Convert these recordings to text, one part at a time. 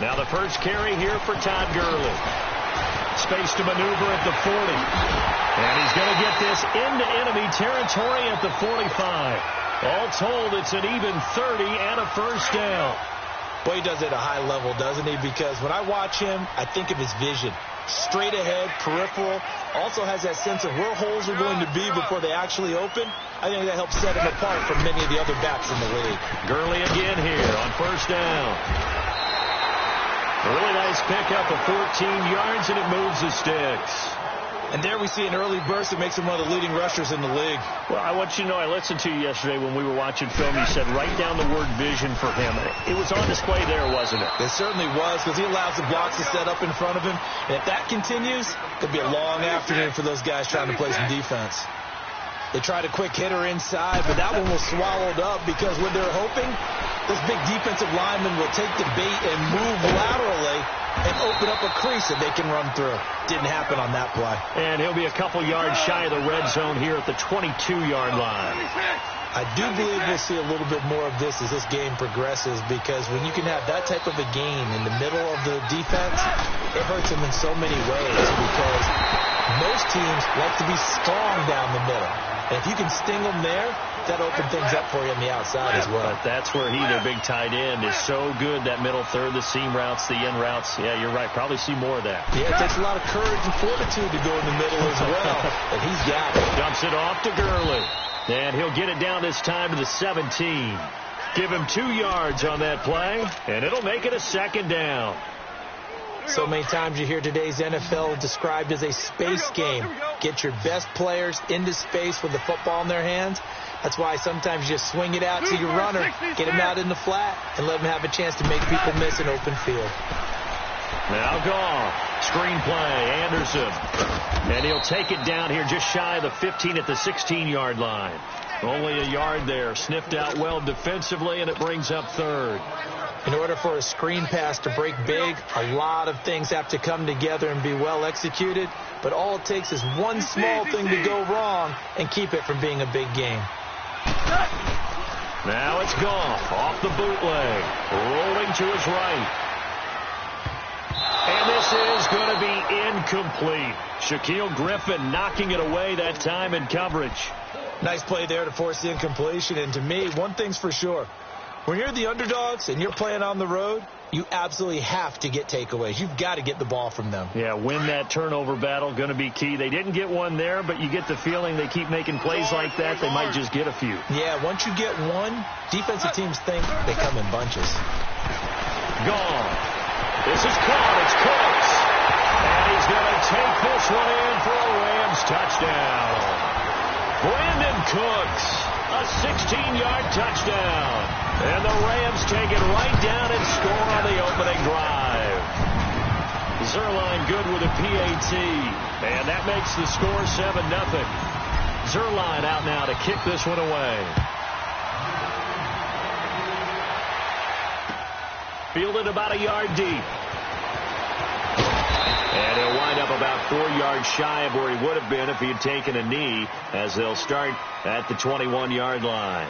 Now the first carry here for Todd Gurley. Space to maneuver at the 40. And he's going to get this into enemy territory at the 45. All told, it's an even 30 and a first down. Well, he does it at a high level, doesn't he? Because when I watch him, I think of his vision. Straight ahead, peripheral. Also has that sense of where holes are going to be before they actually open. I think that helps set him apart from many of the other backs in the league. Gurley again here on first down. A really nice pickup of 14 yards, and it moves the sticks. And there we see an early burst that makes him one of the leading rushers in the league. Well, I want you to know, I listened to you yesterday when we were watching film. You said write down the word vision for him. It was on display there, wasn't it? It certainly was, because he allows the blocks to set up in front of him. And if that continues, it could be a long afternoon for those guys trying to play some defense. They tried a quick hitter inside, but that one was swallowed up because when they're hoping, those big defensive linemen will take the bait and move laterally and open up a crease that they can run through. Didn't happen on that play. And he'll be a couple yards shy of the red zone here at the 22-yard line. I do believe we'll see a little bit more of this as this game progresses, because when you can have that type of a game in the middle of the defense, it hurts them in so many ways, because most teams like to be strong down the middle. And if you can sting them there, that opens things up for you on the outside as well. But that's where their big tight end, is so good, that middle third, the seam routes, the in routes. Yeah, you're right. Probably see more of that. Yeah, it takes a lot of courage and fortitude to go in the middle as well. And he's got it. Dumps it off to Gurley. And he'll get it down this time to the 17. Give him 2 yards on that play, and it'll make it a second down. So many times you hear today's NFL described as a space game. Get your best players into space with the football in their hands. That's why sometimes you just swing it out to your runner, get him out in the flat, and let him have a chance to make people miss an open field. Now Goff. Screen play, Anderson. And he'll take it down here just shy of the 15 at the 16-yard line. Only a yard there. Sniffed out well defensively, and it brings up third. In order for a screen pass to break big, a lot of things have to come together and be well executed. But all it takes is one small thing to go wrong and keep it from being a big game. Now it's Goff off the bootleg. Rolling to his right. And this is going to be incomplete. Shaquille Griffin knocking it away that time in coverage. Nice play there to force the incompletion. And to me, one thing's for sure. When you're the underdogs and you're playing on the road, you absolutely have to get takeaways. You've got to get the ball from them. Yeah, win that turnover battle, going to be key. They didn't get one there, but you get the feeling they keep making plays like that, they might just get a few. Yeah, once you get one, defensive teams think they come in bunches. Gone. This is caught. It's Cooks. And he's going to take this one in for a Rams touchdown. Brandon Cooks, a 16-yard touchdown. And the Rams take it right down and score on the opening drive. Zerline good with a PAT. And that makes the score 7-0. Zerline out now to kick this one away. Fielded about a yard deep. And he'll wind up about 4 yards shy of where he would have been if he had taken a knee, as they'll start at the 21-yard line.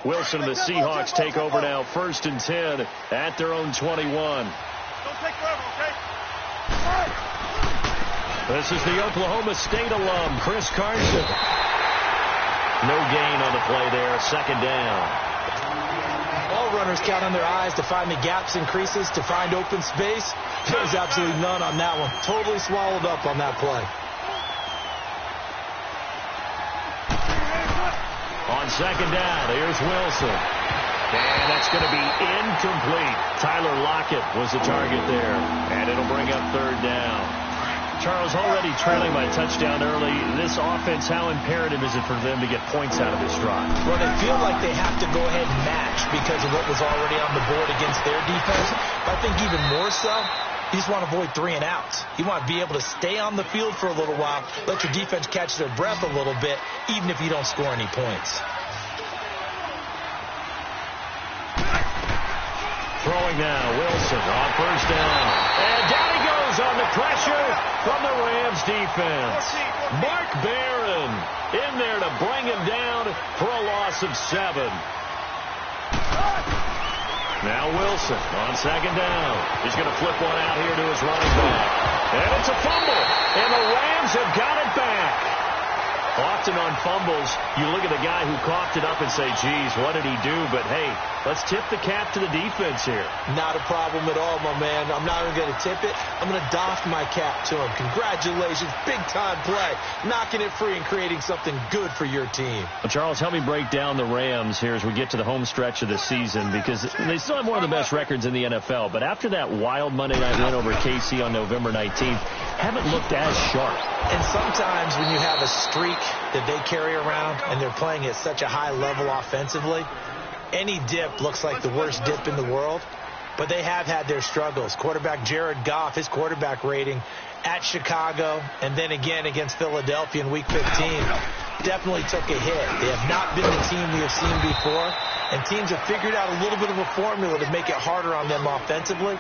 Wilson and the Seahawks take over now, 1st and 10 at their own 21. Don't take forever, okay? This is the Oklahoma State alum, Chris Carson. No gain on the play there, 2nd down. All runners count on their eyes to find the gaps and creases, to find open space. There's absolutely none on that one. Totally swallowed up on that play. On 2nd down, here's Wilson. And that's going to be incomplete. Tyler Lockett was the target there. And it'll bring up 3rd down. Charles, already trailing by touchdown early. This offense, how imperative is it for them to get points out of this drive? Well, they feel like they have to go ahead and match because of what was already on the board against their defense. But I think even more so, you just want to avoid 3 and outs. You want to be able to stay on the field for a little while, let your defense catch their breath a little bit, even if you don't score any points. throwing now. Wilson on first down. And down he goes on the pressure from the Rams defense. Mark Barron in there to bring him down for a loss of 7. Now Wilson on second down. He's going to flip one out here to his running back. And it's a fumble. And the Rams have got it back. Often on fumbles, you look at the guy who coughed it up and say, geez, what did he do? But, hey, let's tip the cap to the defense here. Not a problem at all, my man. I'm not even going to tip it. I'm going to doff my cap to him. Congratulations. Big-time play. Knocking it free and creating something good for your team. Well, Charles, help me break down the Rams here as we get to the home stretch of the season, because they still have one of the best records in the NFL. But after that wild Monday night win over KC on November 19th, haven't looked as sharp. And sometimes when you have a streak that they carry around and they're playing at such a high level offensively, any dip looks like the worst dip in the world. But they have had their struggles. Quarterback Jared Goff, his quarterback rating at Chicago and then again against Philadelphia in Week 15 definitely took a hit. They have not been the team we have seen before, and teams have figured out a little bit of a formula to make it harder on them offensively.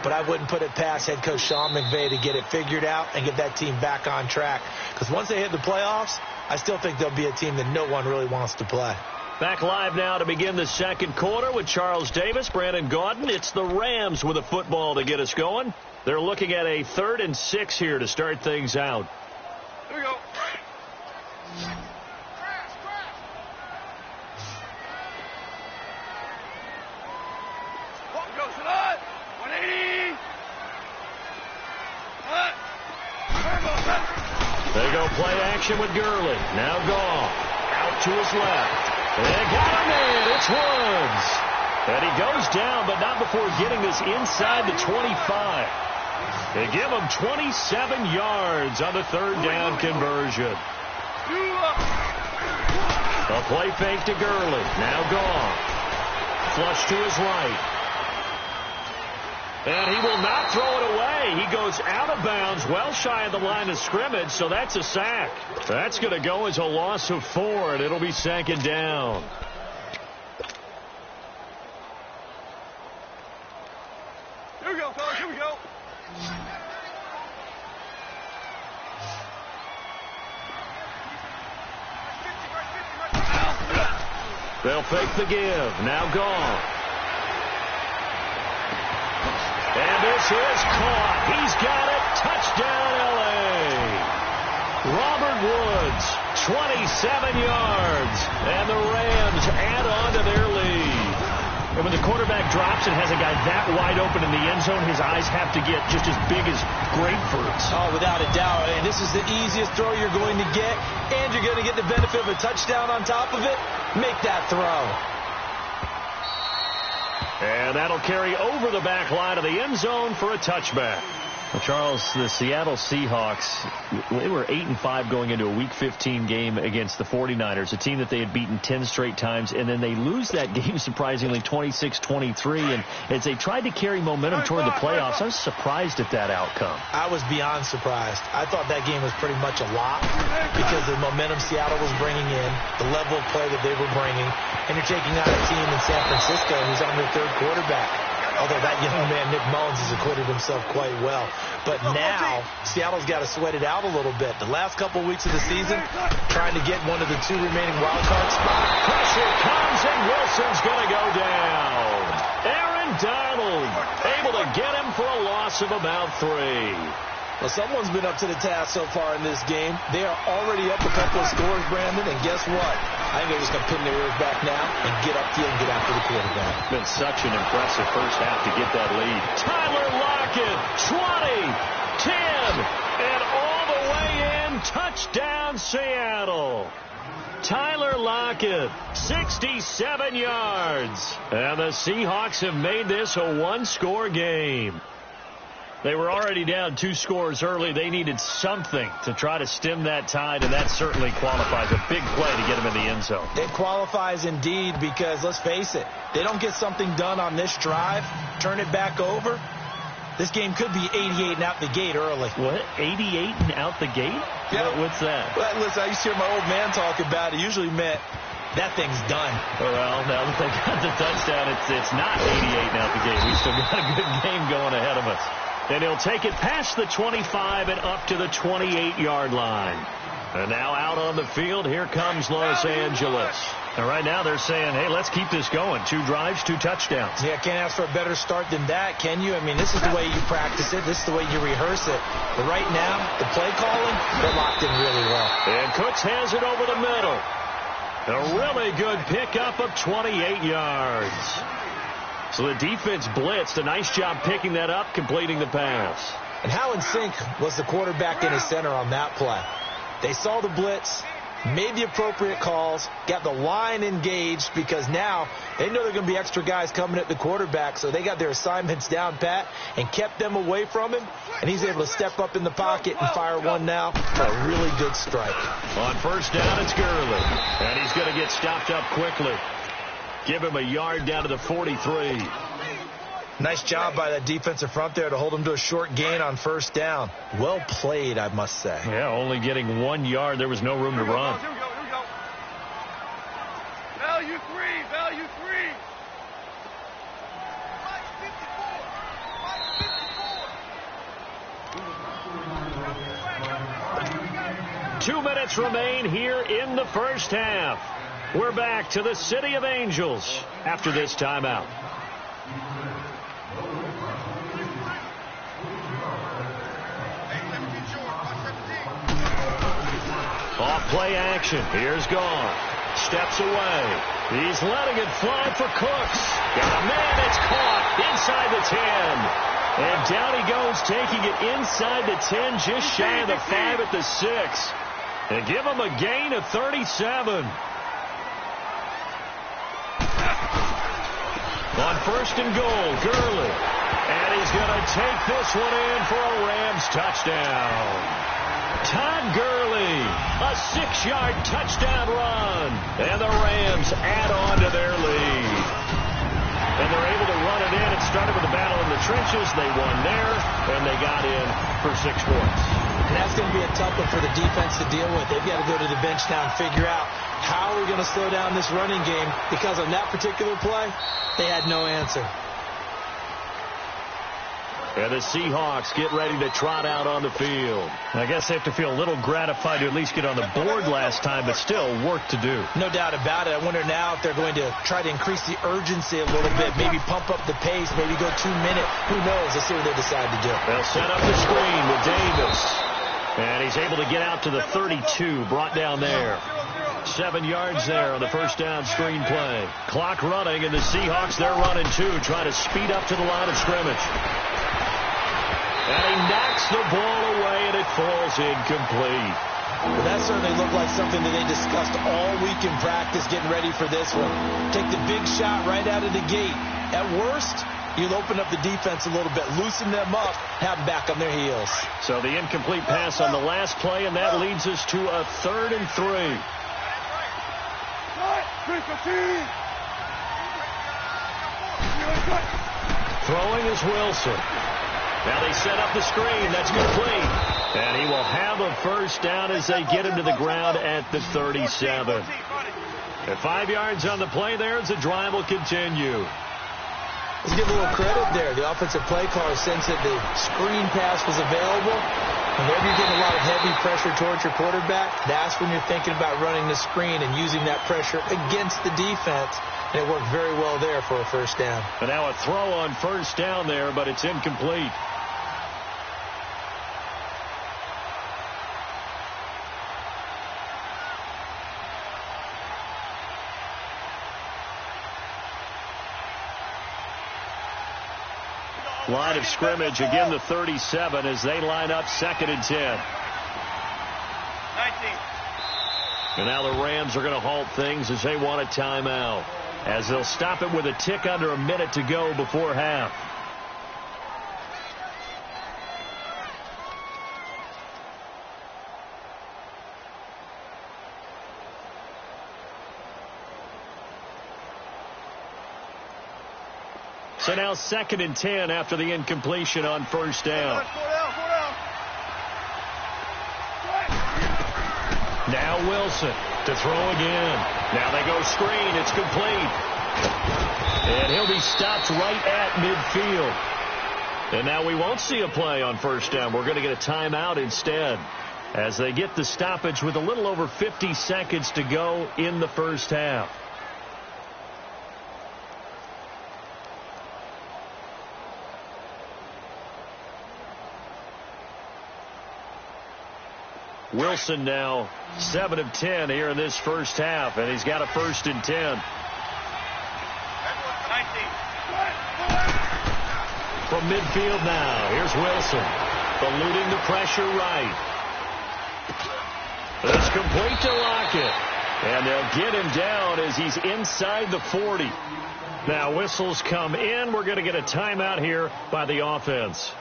But I wouldn't put it past head coach Sean McVay to get it figured out and get that team back on track. Because once they hit the playoffs, I still think they'll be a team that no one really wants to play. Back live now to begin the second quarter with Charles Davis, Brandon Gaudin. It's the Rams with a football to get us going. They're looking at a 3rd and 6 here to start things out. Here we go. What goes to that? 180. They go play action with Gurley. Now Goff out to his left. They got him in. It's Woods. And he goes down, but not before getting this inside the 25. They give him 27 yards on the 3rd down conversion. A play fake to Gurley. Now Goff. Flush to his right. And he will not throw it away. He goes out of bounds, well shy of the line of scrimmage, so that's a sack. That's going to go as a loss of 4, and it'll be 2nd down. Here we go, fellas. Here we go. They'll fake the give. Now Goff. And this is caught. He's got it. Touchdown, L.A. Robert Woods, 27 yards. And the Rams add on to their lead. And when the quarterback drops and has a guy that wide open in the end zone, his eyes have to get just as big as grapefruits. Oh, without a doubt. And this is the easiest throw you're going to get. And you're going to get the benefit of a touchdown on top of it. Make that throw. And that'll carry over the back line of the end zone for a touchback. Well, Charles, the Seattle Seahawks, they were 8-5 going into a Week 15 game against the 49ers, a team that they had beaten 10 straight times, and then they lose that game surprisingly 26-23. And as they tried to carry momentum toward the playoffs, I was surprised at that outcome. I was beyond surprised. I thought that game was pretty much a lock because of the momentum Seattle was bringing in, the level of play that they were bringing, and you're taking on a team in San Francisco who's on their 3rd quarterback. Although that young man, Nick Mullins, has acquitted himself quite well. But now, Seattle's got to sweat it out a little bit. The last couple weeks of the season, trying to get one of the 2 remaining wild card spots. Pressure comes, and Wilson's going to go down. Aaron Donald able to get him for a loss of about 3. Well, someone's been up to the task so far in this game. They are already up a couple of scores, Brandon, and guess what? I think they're just going to pin their ears back now and get upfield and get after the quarterback. It's been such an impressive first half to get that lead. Tyler Lockett, 20, 10, and all the way in. Touchdown, Seattle. Tyler Lockett, 67 yards. And the Seahawks have made this a 1-score game. They were already down 2 scores early. They needed something to try to stem that tide, and that certainly qualifies. A big play to get them in the end zone. It qualifies indeed because, let's face it, they don't get something done on this drive, turn it back over. This game could be 88 and out the gate early. What? 88 and out the gate? Yeah. What's that? Well, listen, I used to hear my old man talk about it. Usually meant that thing's done. Well, now that they got the touchdown, it's not 88 now at the game. We still got a good game going ahead of us. And he'll take it past the 25 and up to the 28-yard line. And now out on the field, here comes Los Angeles. And right now they're saying, hey, let's keep this going. 2 drives, 2 touchdowns. Yeah, can't ask for a better start than that, can you? I mean, this is the way you practice it. This is the way you rehearse it. But right now, the play calling, they're locked in really well. And Cooks has it over the middle. A really good pickup of 28 yards. So the defense blitzed. A nice job picking that up, completing the pass. And how in sync was the quarterback and his center on that play? They saw the blitz, made the appropriate calls, got the line engaged because now they know there are going to be extra guys coming at the quarterback, so they got their assignments down pat and kept them away from him, and he's able to step up in the pocket and fire one now for a really good strike. On first down, it's Gurley, and he's going to get stopped up quickly. Give him a yard down to the 43. Nice job by that defensive front there to hold him to a short gain on first down. Well played, I must say. Yeah, only getting 1 yard. There was no room to run. Here we go. Value 3. Value 3. 2 minutes remain here in the first half. We're back to the City of Angels after this timeout. Off play action. Here's Gone. Steps away. He's letting it fly for Cooks. Got a man. It's caught inside the 10. And down he goes, taking it inside the 10, just shy of the 5 at the 6. And give him a gain of 37. On first and goal, Gurley. And he's going to take this one in for a Rams touchdown. Todd Gurley, a 6-yard touchdown run. And the Rams add on to their lead. And they're able to run it in. It started with a battle in the trenches. They won there, and they got in for 6 points. And that's going to be a tough one for the defense to deal with. They've got to go to the bench now and figure out how we're going to slow down this running game, because on that particular play, they had no answer. And the Seahawks get ready to trot out on the field. I guess they have to feel a little gratified to at least get on the board last time, but still work to do. No doubt about it. I wonder now if they're going to try to increase the urgency a little bit, maybe pump up the pace, maybe go 2 minute. Who knows? Let's see what they decide to do. They'll set up the screen with Davis. And he's able to get out to the 32, brought down there. 7 yards there on the first down screen play. Clock running, and the Seahawks, they're running too, trying to speed up to the line of scrimmage. And he knocks the ball away, and it falls incomplete. Well, that certainly looked like something that they discussed all week in practice, getting ready for this one. Take the big shot right out of the gate. At worst, you'll open up the defense a little bit, loosen them up, have them back on their heels. So the incomplete pass on the last play, and that leads us to a 3rd and 3. Throwing is Wilson. Now they set up the screen. That's complete. And he will have a first down as they get him to the ground at the 37. At 5 yards on the play there as the drive will continue. Let's give a little credit there. The offensive play caller sensed that the screen pass was available. Whenever you're getting a lot of heavy pressure towards your quarterback, that's when you're thinking about running the screen and using that pressure against the defense. And it worked very well there for a first down. And now a throw on first down there, but it's incomplete. Line of scrimmage, again the 37 as they line up 2nd and 10. 19. And now the Rams are going to halt things as they want a timeout, as they'll stop it with a tick under a minute to go before half. So now 2nd and 10 after the incompletion on first down. Now Wilson. To throw again. Now they go screen. It's complete. And he'll be stopped right at midfield. And now we won't see a play on first down. We're going to get a timeout instead as they get the stoppage with a little over 50 seconds to go in the first half. Wilson now 7 of 10 here in this first half, and he's got a 1st and 10. From midfield now, here's Wilson, eluding the pressure right. It's complete to Lockett, and they'll get him down as he's inside the 40. Now whistles come in. We're going to get a timeout here by the offense,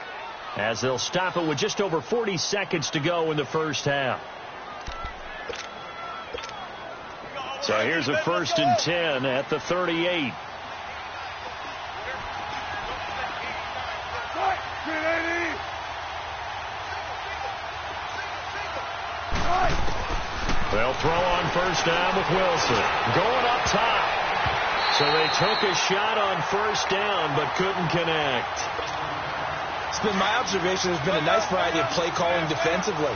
as they'll stop it with just over 40 seconds to go in the first half. So here's a 1st and 10 at the 38. They'll throw on first down with Wilson. Going up top. So they took a shot on first down but couldn't connect. It's been my observation there's been a nice variety of play calling defensively.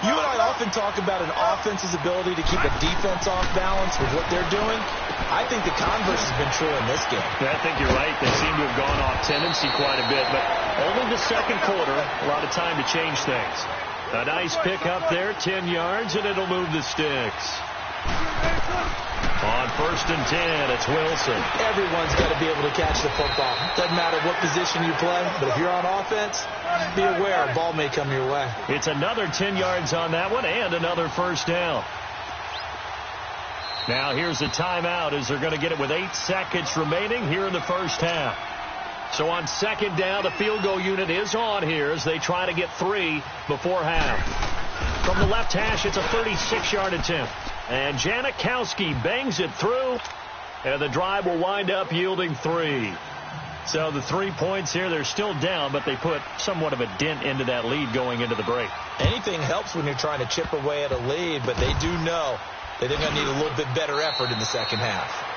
You and I often talk about an offense's ability to keep a defense off balance with what they're doing. I think the converse has been true in this game. I think you're right. They seem to have gone off tendency quite a bit, but only the second quarter, a lot of time to change things. A nice pick up there, 10 yards, and it'll move the sticks. On 1st and 10, it's Wilson. Everyone's got to be able to catch the football. Doesn't matter what position you play, but if you're on offense, be aware a ball may come your way. It's another 10 yards on that one and another first down. Now here's a timeout as they're going to get it with 8 seconds remaining here in the first half. So on second down, the field goal unit is on here as they try to get 3 before half. From the left hash, it's a 36-yard attempt. And Janikowski bangs it through, and the drive will wind up yielding 3. So the 3 points here, they're still down, but they put somewhat of a dent into that lead going into the break. Anything helps when you're trying to chip away at a lead, but they do know that they're going to need a little bit better effort in the second half.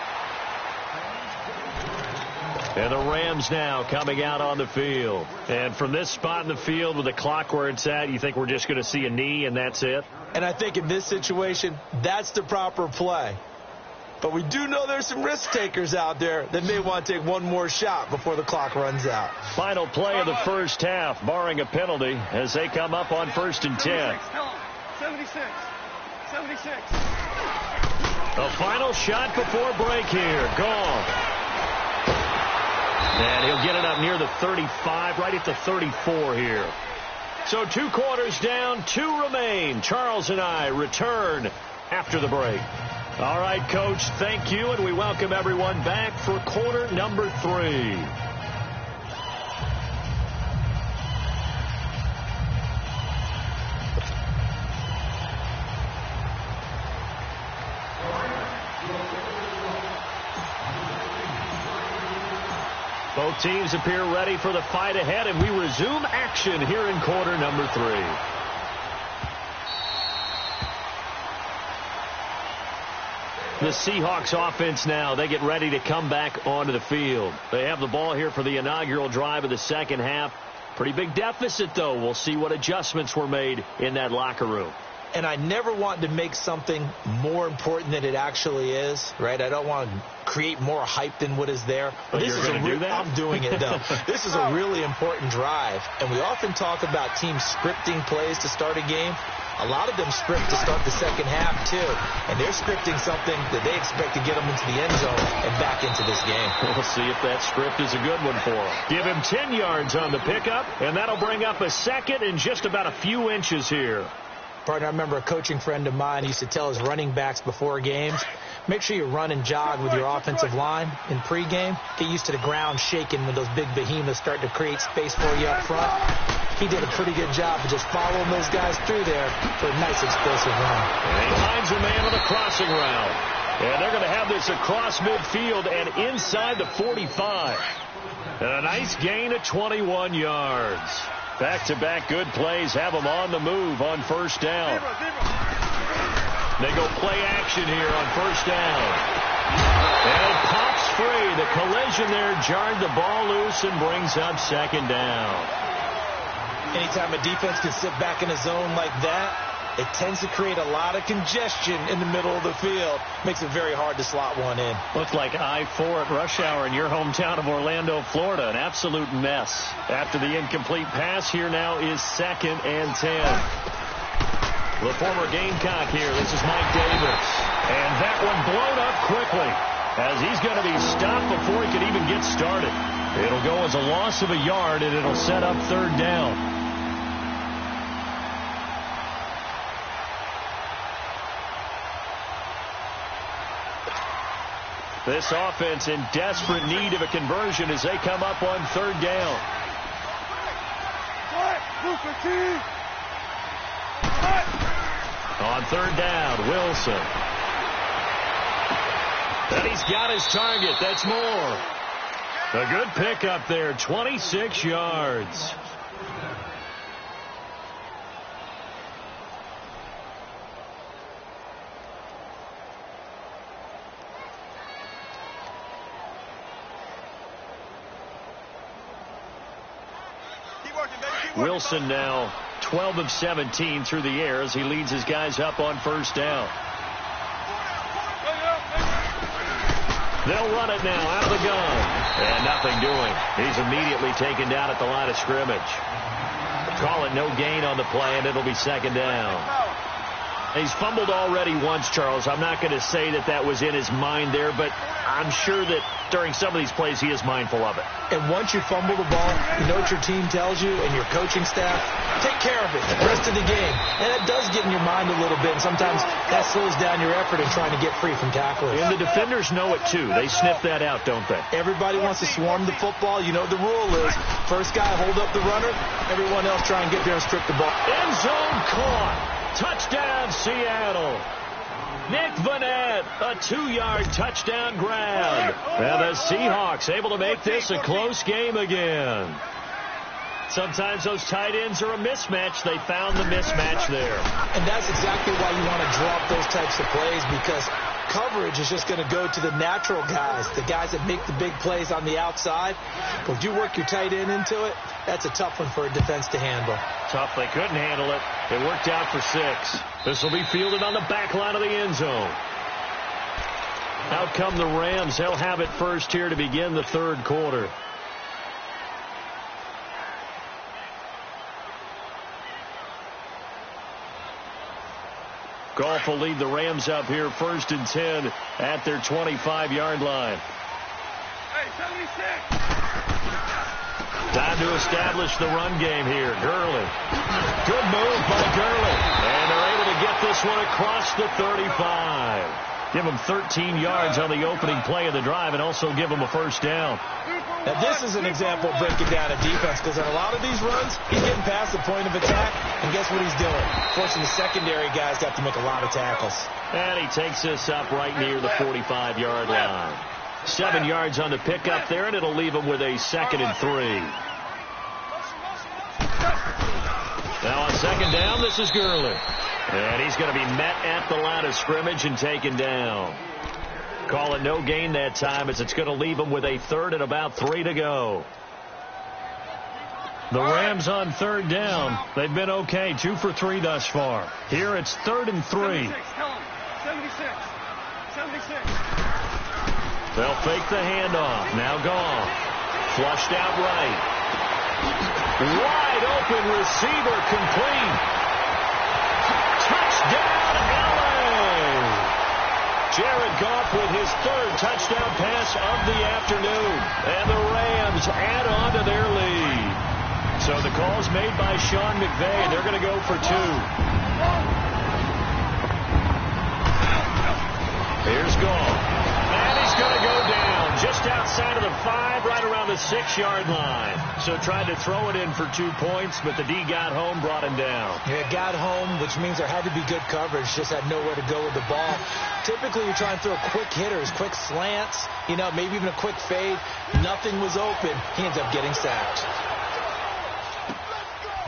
And the Rams now coming out on the field. And from this spot in the field with the clock where it's at, you think we're just going to see a knee and that's it? And I think in this situation, that's the proper play. But we do know there's some risk takers out there that may want to take one more shot before the clock runs out. Final play of the first half, barring a penalty, as they come up on 1st and 10. 76. The final shot before break here. Gone. And he'll get it up near the 35, right at the 34 here. So 2 quarters down, 2 remain. Charles and I return after the break. All right, Coach, thank you, and we welcome everyone back for quarter number 3. Both teams appear ready for the fight ahead, and we resume action here in quarter number 3. The Seahawks offense now, they get ready to come back onto the field. They have the ball here for the inaugural drive of the second half. Pretty big deficit, though. We'll see what adjustments were made in that locker room. And I never want to make something more important than it actually is, right? I don't want to create more hype than what is there. But this is I'm doing it, though. This is a really important drive. And we often talk about teams scripting plays to start a game. A lot of them script to start the second half, too. And they're scripting something that they expect to get them into the end zone and back into this game. We'll see if that script is a good one for them. Give him 10 yards on the pickup, and that'll bring up a second and just about a few inches here. Partner, I remember a coaching friend of mine used to tell his running backs before games, make sure you run and jog with your offensive line in pregame. Get used to the ground shaking when those big behemoths start to create space for you up front. He did a pretty good job of just following those guys through there for a nice explosive run. And he finds a man on the crossing route. And they're going to have this across midfield and inside the 45. And a nice gain of 21 yards. Back-to-back good plays have them on the move on first down. They go play action here on first down. And it pops free. The collision there jarred the ball loose and brings up second down. Anytime a defense can sit back in a zone like that, it tends to create a lot of congestion in the middle of the field. Makes it very hard to slot one in. Looks like I-4 at rush hour in your hometown of Orlando, Florida. An absolute mess. After the incomplete pass, here now is 2nd and 10. The former Gamecock here. This is Mike Davis. And that one blown up quickly as he's going to be stopped before he can even get started. It'll go as a loss of a yard, and it'll set up 3rd down. This offense in desperate need of a conversion as they come up on 3rd down. On 3rd down, Wilson. And he's got his target. That's more. A good pickup there, 26 yards. Wilson now 12 of 17 through the air as he leads his guys up on 1st down. They'll run it now out of the gun. And nothing doing. He's immediately taken down at the line of scrimmage. Call it no gain on the play, and it'll be 2nd down. He's fumbled already once, Charles. I'm not going to say that that was in his mind there, but I'm sure that during some of these plays he is mindful of it. And once you fumble the ball, you know what your team tells you and your coaching staff? Take care of it the rest of the game. And it does get in your mind a little bit, and sometimes that slows down your effort in trying to get free from tacklers. And the defenders know it, too. They sniff that out, don't they? Everybody wants to swarm the football. You know what the rule is. First guy, hold up the runner. Everyone else try and get there and strip the ball. End zone caught. Touchdown, Seattle. Nick Vanette, a 2-yard touchdown grab. And the Seahawks able to make this a close game again. Sometimes those tight ends are a mismatch. They found the mismatch there. And that's exactly why you want to drop those types of plays, because coverage is just going to go to the natural guys, the guys that make the big plays on the outside. But if you work your tight end into it, that's a tough one for a defense to handle. Tough. They couldn't handle it. It worked out for 6. This will be fielded on the back line of the end zone. Out come the Rams. They'll have it first here to begin the 3rd quarter. Goff will lead the Rams up here 1st and 10 at their 25-yard line. Hey, 76. Time to establish the run game here. Gurley. Good move by Gurley. And they're able to get this one across the 35. Give him 13 yards on the opening play of the drive and also give him a 1st down. Now, this is an example of breaking down a defense, because on a lot of these runs, he's getting past the point of attack, and guess what he's doing? Forcing the secondary guys got to make a lot of tackles. And he takes this up right near the 45-yard line. 7 yards on the pickup there, and it'll leave him with a 2nd and 3. Now on 2nd down, this is Gurley. And he's going to be met at the line of scrimmage and taken down. Call it no gain that time, as it's going to leave him with a 3rd and about 3 to go. The Rams on 3rd down. They've been okay, 2 for 3 thus far. Here it's 3rd and 3. 76. They'll fake the handoff. Now Goff. Flushed out right. Wide open receiver, complete. Touchdown, LA! Jared Goff with his 3rd touchdown pass of the afternoon. And the Rams add on to their lead. So the call's made by Sean McVay. They're going to go for 2. Here's Goff. And he's going to go down just outside of the 5, right around the 6-yard line. So tried to throw it in for 2 points, but the D got home, brought him down. Yeah, got home, which means there had to be good coverage. Just had nowhere to go with the ball. Typically, you try and throw quick hitters, quick slants, maybe even a quick fade. Nothing was open. He ends up getting sacked.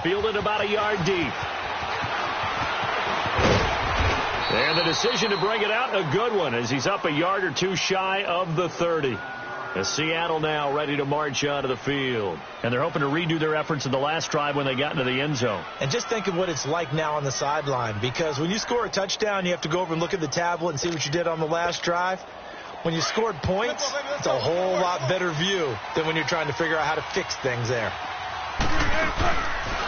Fielded about a yard deep. And the decision to bring it out, a good one, as he's up a yard or two shy of the 30. As Seattle now ready to march out of the field. And they're hoping to redo their efforts in the last drive when they got into the end zone. And just think of what it's like now on the sideline, because when you score a touchdown, you have to go over and look at the tablet and see what you did on the last drive. When you scored points, it's a whole lot better view than when you're trying to figure out how to fix things there.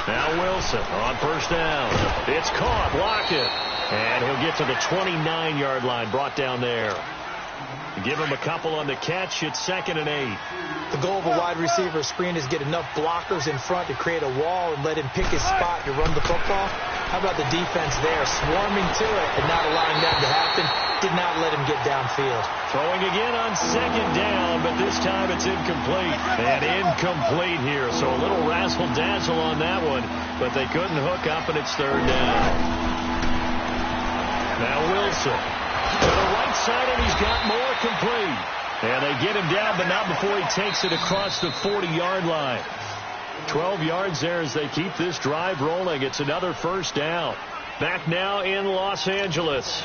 Now Wilson on first down. It's caught. Lockett. And he'll get to the 29-yard line, brought down there. Give him a couple on the catch. It's 2nd and 8. The goal of a wide receiver screen is get enough blockers in front to create a wall and let him pick his spot to run the football. How about the defense there, swarming to it and not allowing that to happen? Did not let him get downfield. Throwing again on 2nd down, but this time it's incomplete. And incomplete here, so a little razzle-dazzle on that one, but they couldn't hook up, and it's 3rd down. Now Wilson to the right side, and he's got more complete. And they get him down, but not before he takes it across the 40-yard line. 12 yards there as they keep this drive rolling. It's another 1st down. Back now in Los Angeles.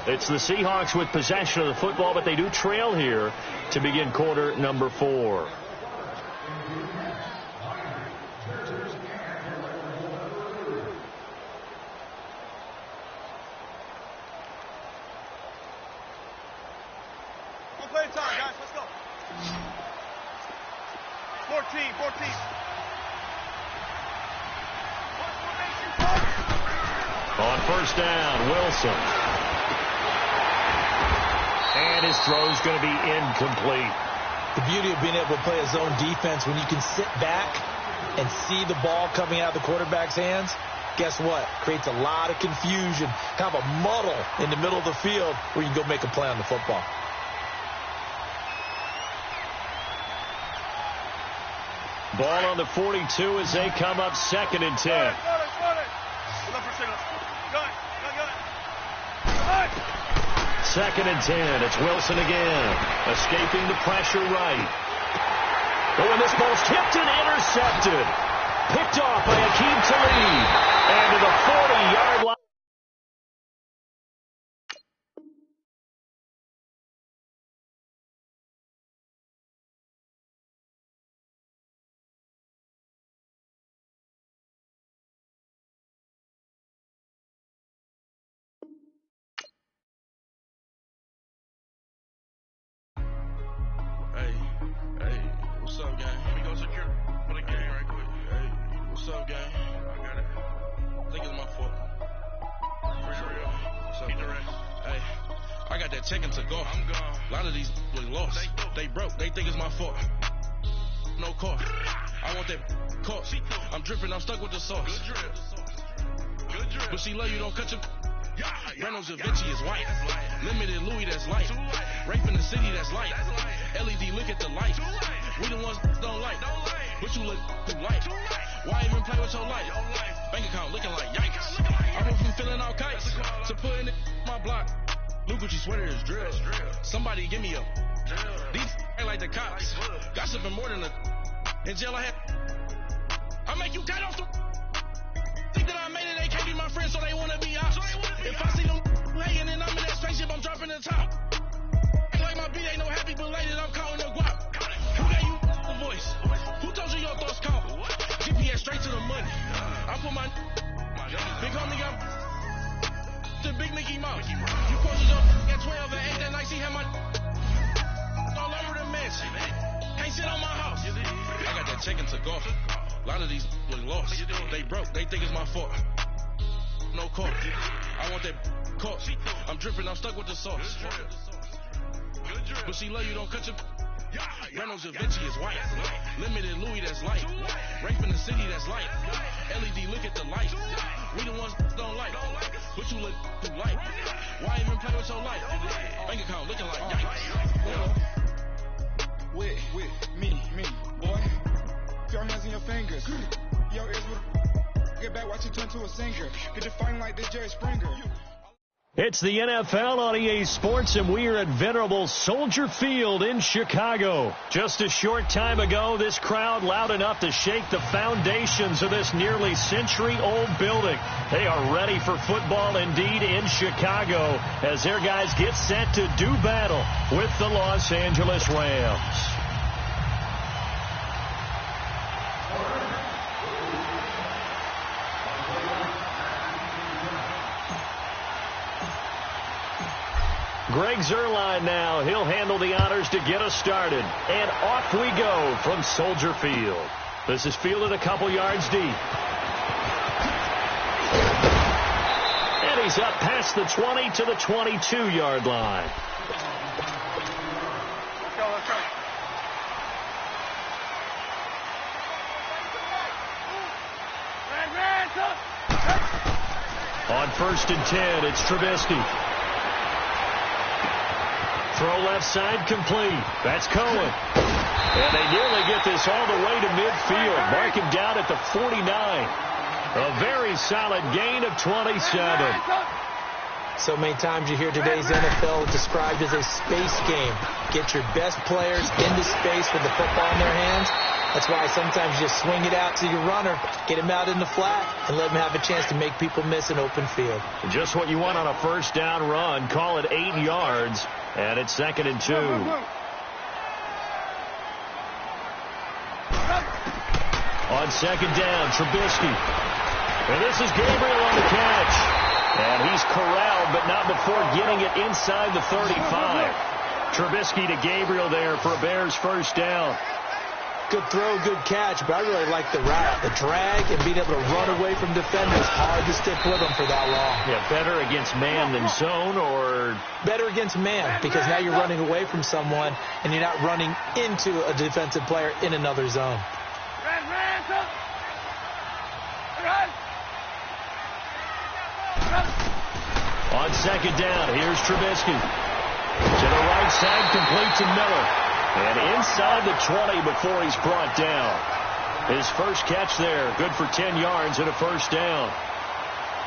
It's the Seahawks with possession of the football, but they do trail here to begin quarter number 4. Play time, guys. Let's go. 14. On first down, Wilson. And his throw's going to be incomplete. The beauty of being able to play a zone defense when you can sit back and see the ball coming out of the quarterback's hands, guess what? Creates a lot of confusion, kind of a muddle in the middle of the field where you can go make a play on the football. Ball on the 42 as they come up 2nd and 10. 2nd and 10. It's Wilson again. Escaping the pressure right. Oh, and this ball's tipped and intercepted. Picked off by Akeem Talib. And to the 40-yard line. What's up, gang? Let me go secure for the game right quick. Hey, what's up, gang? I got it. I think it's my fault. For real. What's up, direct? Hey, I got that checking to go. I'm gone. A lot of these was lost. They broke. They think it's my fault. No car. I want that caught. I'm dripping. I'm stuck with the sauce. Good drip. Good drip. But she love you, don't cut your... Reynolds Da Vinci is white. Limited Louis, that's light. Rape in the city, that's light. LED, look at the light. We the ones don't like. But you look too light. Why even play with your life? Bank account looking like yikes. I went from filling out kites to putting it in my block. Blue Gucci sweater is drill. Somebody give me a... These ain't like the cops. Gossiping more than a... In jail I had... I make you cut off the... Think that I made it, they can't be my friends, so they wanna be out. If I see them hating and I'm in that spaceship, I'm dropping the top. Ain't like my beat, ain't no happy belated, I'm calling the guap. Who gave you the voice? Who told you your thoughts count? GPS straight to the money. I put my big homie got the big Mickey Mouse. You posted your at 12 and 8 that night, she had my all over the mansion. Can't sit on my house. I got that checking to go. A lot of these was lost. They broke. They think it's my fault. No car. I want that caught. I'm dripping. I'm stuck with the sauce. But she love you, don't cut your... Reynolds Da Vinci is white. Limited Louis, that's light. Rape in the city, that's light. LED, look at the light. We the ones don't like. But you look too light. Why even play with your life? Bank account looking like yikes. With me, boy. Your hands in your fingers. Your ears will get back, watch you turn to a singer. Get to fighting like this Jerry Springer. It's the NFL on EA Sports, and we are at venerable Soldier Field in Chicago. Just a short time ago, this crowd loud enough to shake the foundations of this nearly century-old building. They are ready for football indeed in Chicago as their guys get set to do battle with the Los Angeles Rams. Greg Zuerlein now. He'll handle the honors to get us started. And off we go from Soldier Field. This is fielded a couple yards deep. And he's up past the 20 to the 22-yard line. Let's go, let's go. On 1st and 10, it's Trubisky. Throw left side complete. That's Cohen. And they nearly get this all the way to midfield. Mark him down at the 49. A very solid gain of 27. So many times you hear today's NFL described as a space game. Get your best players into space with the football in their hands. That's why sometimes you just swing it out to your runner, get him out in the flat, and let him have a chance to make people miss an open field. Just what you want on a first down run. Call it 8 yards, and it's 2nd and 2. On 2nd down, Trubisky. And this is Gabriel on the catch. And he's corralled, but not before getting it inside the 35. Trubisky to Gabriel there for a Bears first down. Good throw, good catch, but I really like the route, the drag, and being able to run away from defenders. Hard to stick with them for that long. Yeah, better against man than zone, or? Better against man, because now you're running away from someone, and you're not running into a defensive player in another zone. On 2nd down, here's Trubisky. To the right side, complete to Miller. And inside the 20 before he's brought down. His first catch there, good for 10 yards and a first down.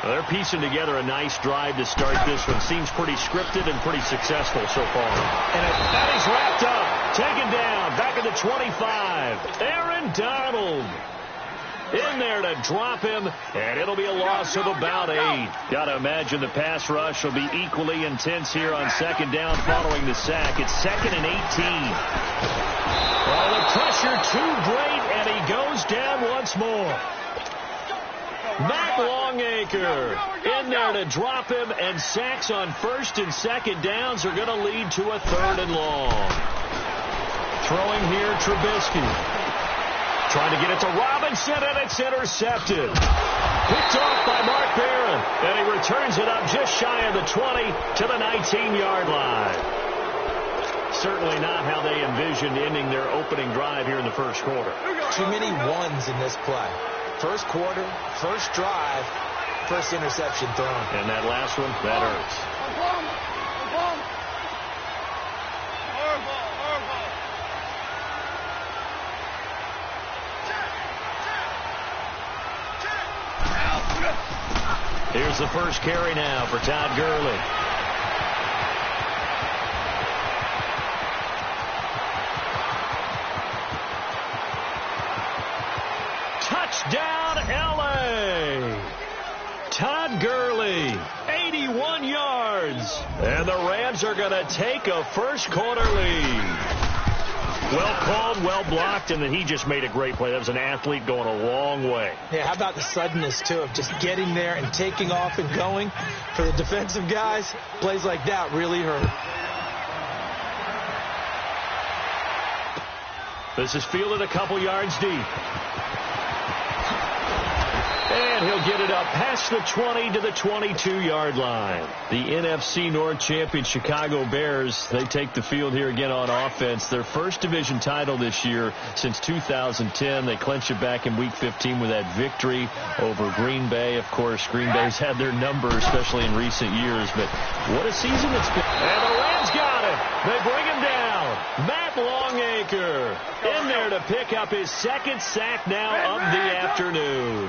Well, they're piecing together a nice drive to start this one. Seems pretty scripted and pretty successful so far. And he's wrapped up, taken down, back at the 25. Aaron Donald in there to drop him, and it'll be a loss of about 8. Got to imagine the pass rush will be equally intense here on 2nd down following the sack. It's 2nd and 18. Well, the pressure too great, and he goes down once more. Matt Longacre in there to drop him, and sacks on 1st and 2nd downs are going to lead to a 3rd and long. Throwing here, Trubisky. Trying to get it to Robinson, and it's intercepted. Picked off by Mark Barron, and he returns it up just shy of the 20 to the 19-yard line. Certainly not how they envisioned ending their opening drive here in the first quarter. Too many ones in this play. First quarter, first drive, first interception thrown. And that last one, that hurts. Here's the first carry now for Todd Gurley. Touchdown, L.A. Todd Gurley, 81 yards. And the Rams are going to take a first quarter lead. Well called, well blocked, and then he just made a great play. That was an athlete going a long way. Yeah, how about the suddenness, too, of just getting there and taking off and going? For the defensive guys, plays like that really hurt. This is fielded a couple yards deep. And he'll get it up past the 20 to the 22-yard line. The NFC North champion Chicago Bears, they take the field here again on offense. Their first division title this year since 2010. They clinched it back in Week 15 with that victory over Green Bay. Of course, Green Bay's had their number, especially in recent years. But what a season it's been. And the Rams got it. They bring him down. Matt Longacre in there to pick up his 2nd sack now of the afternoon.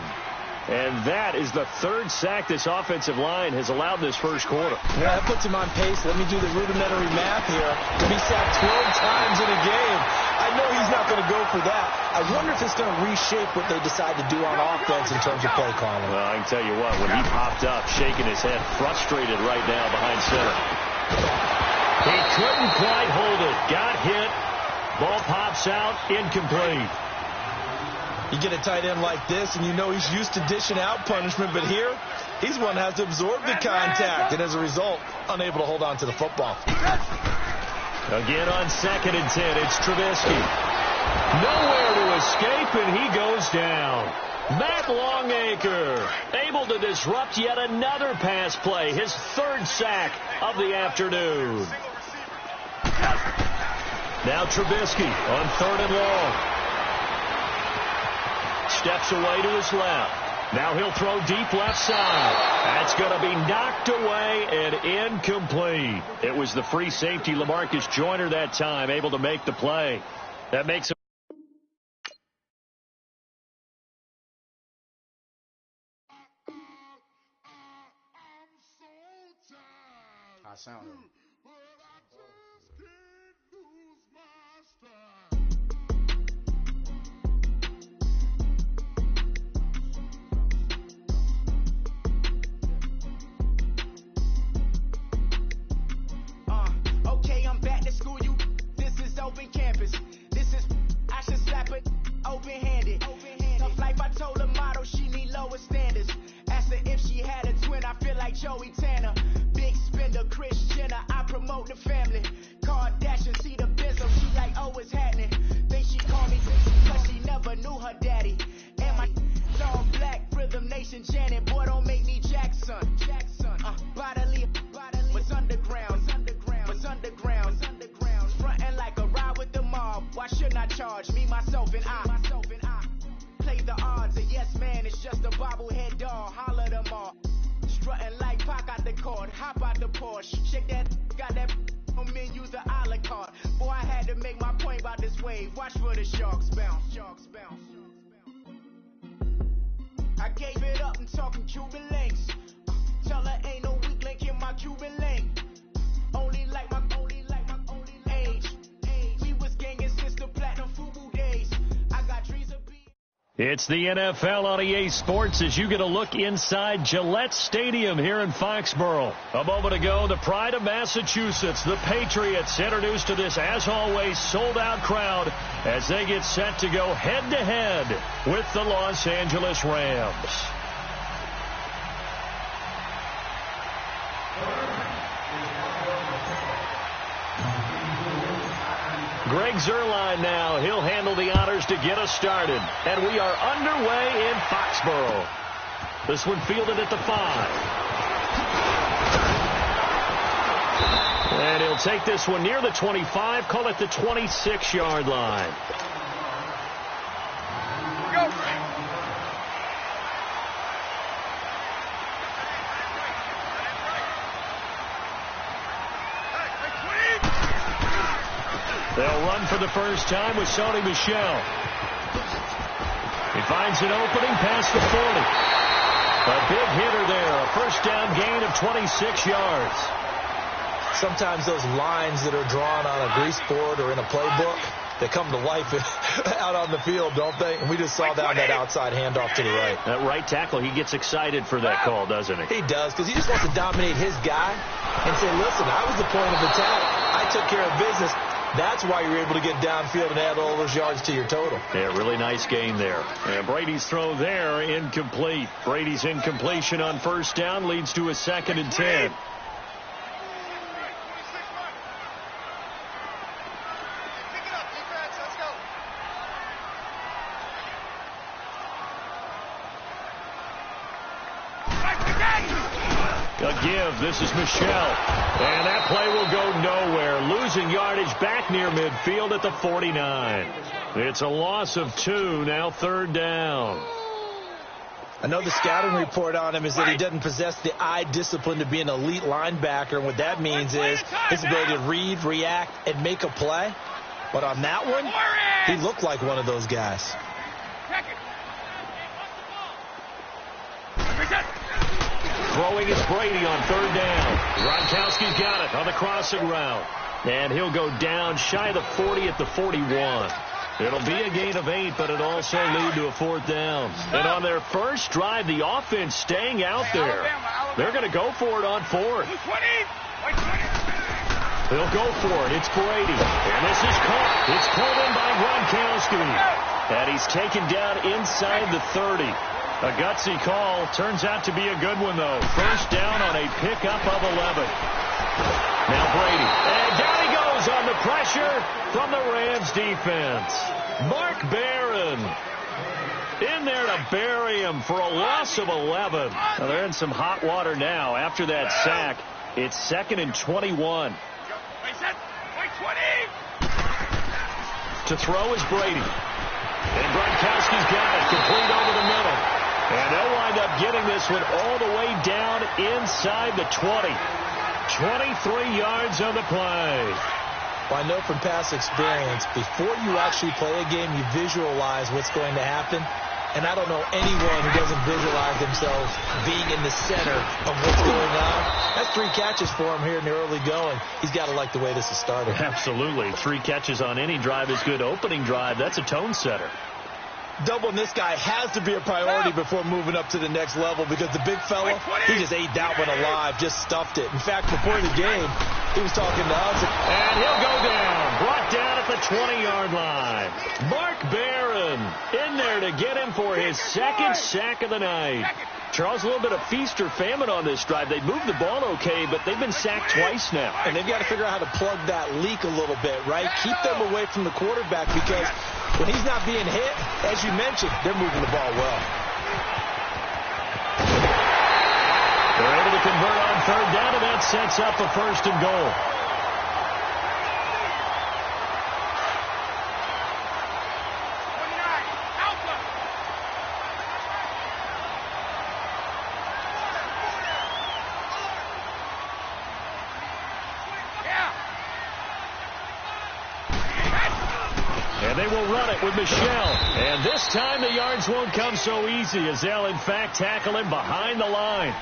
And that is the third sack this offensive line has allowed this first quarter. Yeah, that puts him on pace. Let me do the rudimentary math here. To be sacked 12 times in a game. I know he's not going to go for that. I wonder if it's going to reshape what they decide to do on offense in terms of play calling. Well, I can tell you what, when he popped up, shaking his head, frustrated right now behind center. He couldn't quite hold it. Got hit. Ball pops out. Incomplete. You get a tight end like this, and you know he's used to dishing out punishment, but here, he's one that has to absorb the contact, and as a result, unable to hold on to the football. Again on 2nd and 10, it's Trubisky. Nowhere to escape, and he goes down. Matt Longacre able to disrupt yet another pass play, his third sack of the afternoon. Now Trubisky on 3rd and long. Steps away to his left. Now he'll throw deep left side. That's going to be knocked away and incomplete. It was the free safety LaMarcus Joyner that time, able to make the play. That makes him. I sound it. Okay, I'm back to school. This is open campus. This is, I should slap it open-handed. Tough life, I told her motto, she need lower standards. Asked her if she had a twin, I feel like Joey Tanner. Big spender, Kris Jenner, I promote the family. Kardashian, see the Benzo, she like, oh, it's happening. Think she called me, cause she never knew her daddy. And my all black, Rhythm Nation, Janet, boy, don't make me Jackson. Bodily, what's underground, what's underground, frontin' like a ride with the mob. Why shouldn't I charge me, myself, and I? Play the odds, a yes man, it's just a bobblehead doll. Holler them all. Strutting like Pac out the court, hop out the Porsche. Shake that, got that on menu, the a la carte. Boy, I had to make my point about this wave. Watch for the sharks bounce. I gave it up, I'm talking Cuban links. Tell her ain't no weak link in my Cuban link. Only like my age. We was gangin' since the platinum FUBU days. I got dreams of being. It's the NFL on EA Sports as you get a look inside Gillette Stadium here in Foxborough. A moment ago, the pride of Massachusetts, the Patriots, introduced to this, as always, sold-out crowd as they get set to go head-to-head with the Los Angeles Rams. Greg Zuerlein now. He'll handle the honors to get us started. And we are underway in Foxborough. This one fielded at the 5. And he'll take this one near the 25, call it the 26-yard line. Go! They'll run for the first time with Sony Michel. He finds an opening past the 40. A big hitter there. A first down gain of 26 yards. Sometimes those lines that are drawn on a grease board or in a playbook, they come to life out on the field, don't they? And we just saw that outside handoff to the right. That right tackle, he gets excited for that call, doesn't he? He does, because he just wants to dominate his guy and say, listen, I was the point of attack. I took care of business. That's why you're able to get downfield and add all those yards to your total. Yeah, really nice game there. And Brady's throw there, incomplete. Brady's incompletion on first down leads to a 2nd and 10. A give. This is Michel. And that play will go nowhere. Losing yardage back near midfield at the 49. It's a loss of 2. Now 3rd down. I know the scouting report on him is that he doesn't possess the eye discipline to be an elite linebacker. And what that means is his ability to read, react, and make a play. But on that one, he looked like one of those guys. Throwing is Brady on third down. Gronkowski's got it on the crossing route. And he'll go down shy of the 40 at the 41. It'll be a gain of 8, but it'll also lead to a fourth down. And on their first drive, the offense staying out there. They're going to go for it on fourth. They'll go for it. It's Brady. And this is caught. It's pulled in by Gronkowski. And he's taken down inside the 30. A gutsy call. Turns out to be a good one, though. First down on a pickup of 11. Now Brady. And down he goes on the pressure from the Rams defense. Mark Barron in there to bury him for a loss of 11. Now they're in some hot water now after that sack. It's 2nd and 21. To throw is Brady. And Gronkowski's got it. Complete over the middle. And they'll wind up getting this one all the way down inside the 20. 23 yards on the play. Well, I know from past experience, before you actually play a game, you visualize what's going to happen. And I don't know anyone who doesn't visualize themselves being in the center of what's going on. That's 3 catches for him here in the early going. He's got to like the way this is started. Absolutely. 3 catches on any drive is good. Opening drive, that's a tone setter. Doubling this guy has to be a priority before moving up to the next level because the big fella, he just ate that one alive, just stuffed it. In fact, before the game, he was talking to us. And he'll go down, brought down at the 20-yard line. Mark Barron in there to get him for his 2nd sack of the night. Charles, a little bit of feast or famine on this drive. They moved the ball okay, but they've been sacked twice now. And they've got to figure out how to plug that leak a little bit, right? Keep them away from the quarterback because when he's not being hit, as you mentioned, they're moving the ball well. They're able to convert on third down, and that sets up a 1st and goal. And they will run it with Michelle. And this time the yards won't come so easy as they'll, in fact, tackle him behind the line.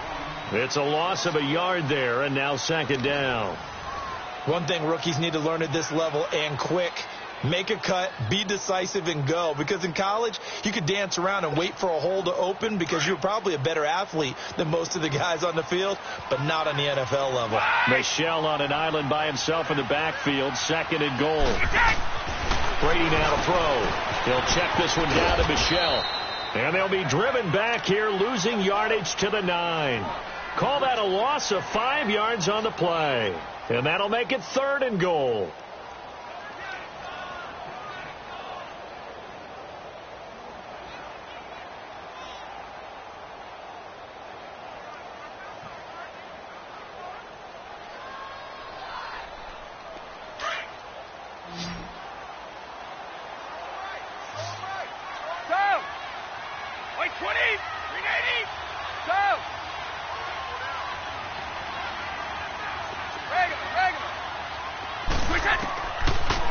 It's a loss of a yard there, and now 2nd down. One thing rookies need to learn at this level, and quick. Make a cut, be decisive, and go. Because in college, you could dance around and wait for a hole to open because you're probably a better athlete than most of the guys on the field, but not on the NFL level. Michelle on an island by himself in the backfield, 2nd and goal. Brady now to throw. He'll check this one down to Michelle. And they'll be driven back here, losing yardage to the 9. Call that a loss of 5 yards on the play. And that'll make it 3rd and goal.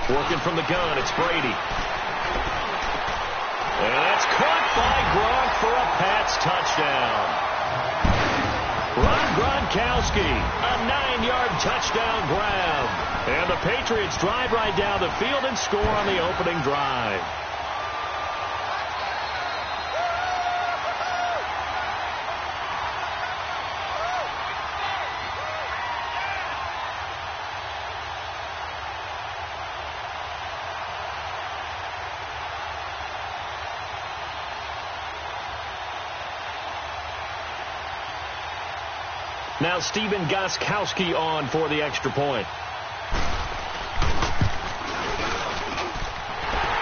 Working from the gun, it's Brady. And that's caught by Gronk for a Pats touchdown. Ron Gronkowski, a 9-yard touchdown grab. And the Patriots drive right down the field and score on the opening drive. Now Steven Gostkowski on for the extra point.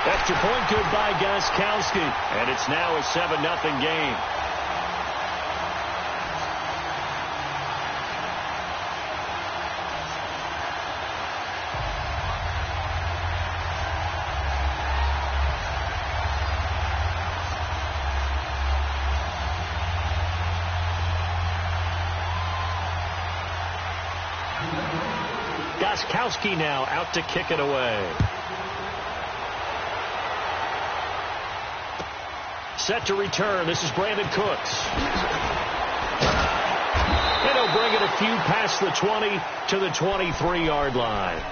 Extra point good by Gostkowski. And it's now a 7-0 game. Gostkowski now out to kick it away. Set to return. This is Brandon Cooks. a few past the 20 to the 23-yard line.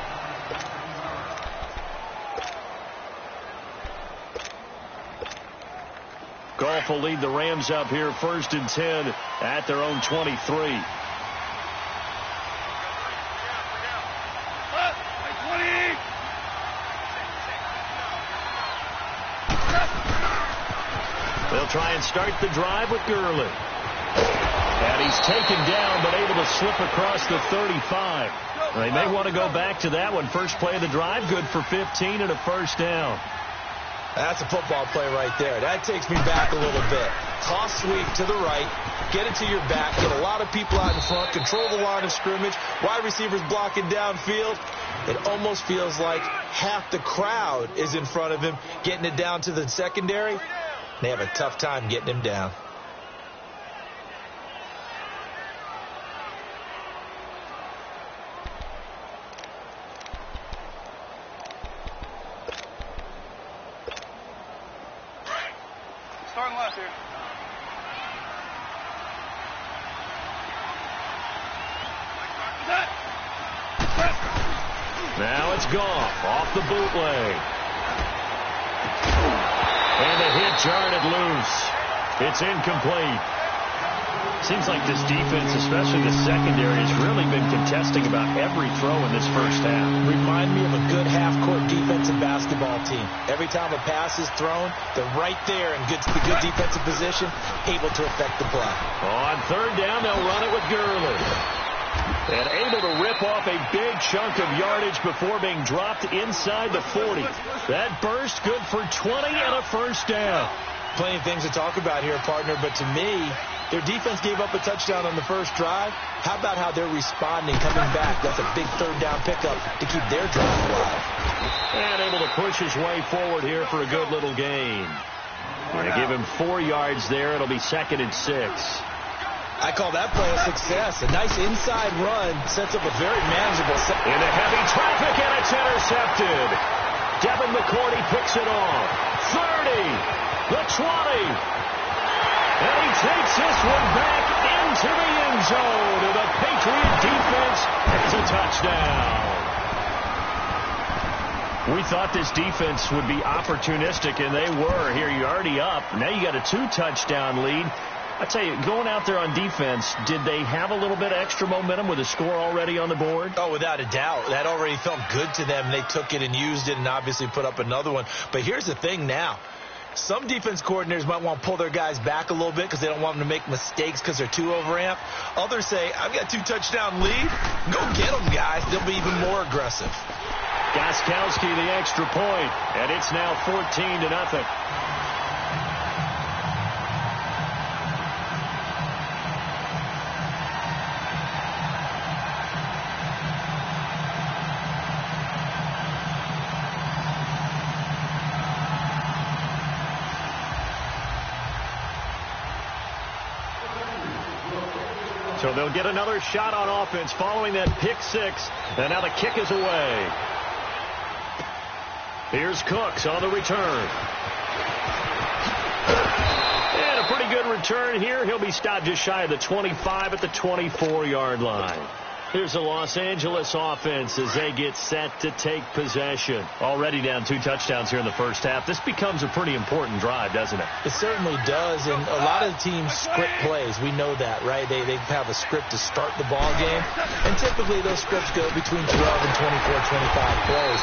Goff will lead the Rams up here 1st and 10 at their own 23. They'll try and start the drive with Gurley. And he's taken down, but able to slip across the 35. They may want to go back to that one. First play of the drive, good for 15 and a first down. That's a football play right there. That takes me back a little bit. Toss sweep to the right, get it to your back, get a lot of people out in front, control the line of scrimmage, wide receivers blocking downfield. It almost feels like half the crowd is in front of him, getting it down to the secondary. They have a tough time getting him down. Starting left here. Now it's Goff off the bootleg. And the hit jarred loose. It's incomplete. Seems like this defense, especially the secondary, has really been contesting about every throw in this first half. Remind me of a good half-court defensive basketball team. Every time a pass is thrown, they're right there and gets the good defensive position, able to affect the play. On 3rd down, they'll run it with Gurley. And able to rip off a big chunk of yardage before being dropped inside the 40. That burst good for 20 and a first down. Plenty of things to talk about here, partner, but to me, their defense gave up a touchdown on the first drive. How about how they're responding, coming back? That's a big 3rd down pickup to keep their drive alive. And able to push his way forward here for a good little gain. Going to give him 4 yards there. It'll be 2nd and 6. I call that play a success. A nice inside run sets up a very manageable set. Into heavy traffic, and it's intercepted. Devin McCourty picks it off. 30, the 20. And he takes this one back into the end zone. And the Patriot defense has a touchdown. We thought this defense would be opportunistic, and they were. Here, you're already up. Now you got a 2-touchdown lead. I tell you, going out there on defense, did they have a little bit of extra momentum with a score already on the board? Oh, without a doubt. That already felt good to them. They took it and used it and obviously put up another one. But here's the thing now. Some defense coordinators might want to pull their guys back a little bit because they don't want them to make mistakes because they're too overamped. Others say, I've got a 2-touchdown lead. Go get them, guys. They'll be even more aggressive. Gostkowski, the extra point, and it's now 14-0. So they'll get another shot on offense following that pick 6. And now the kick is away. Here's Cooks on the return. And a pretty good return here. He'll be stopped just shy of the 25 at the 24-yard line. Here's the Los Angeles offense as they get set to take possession. Already down 2 touchdowns here in the first half. This becomes a pretty important drive, doesn't it? It certainly does, and a lot of teams script plays. We know that, right? They have a script to start the ball game, and typically those scripts go between 12 and 24, 25 plays.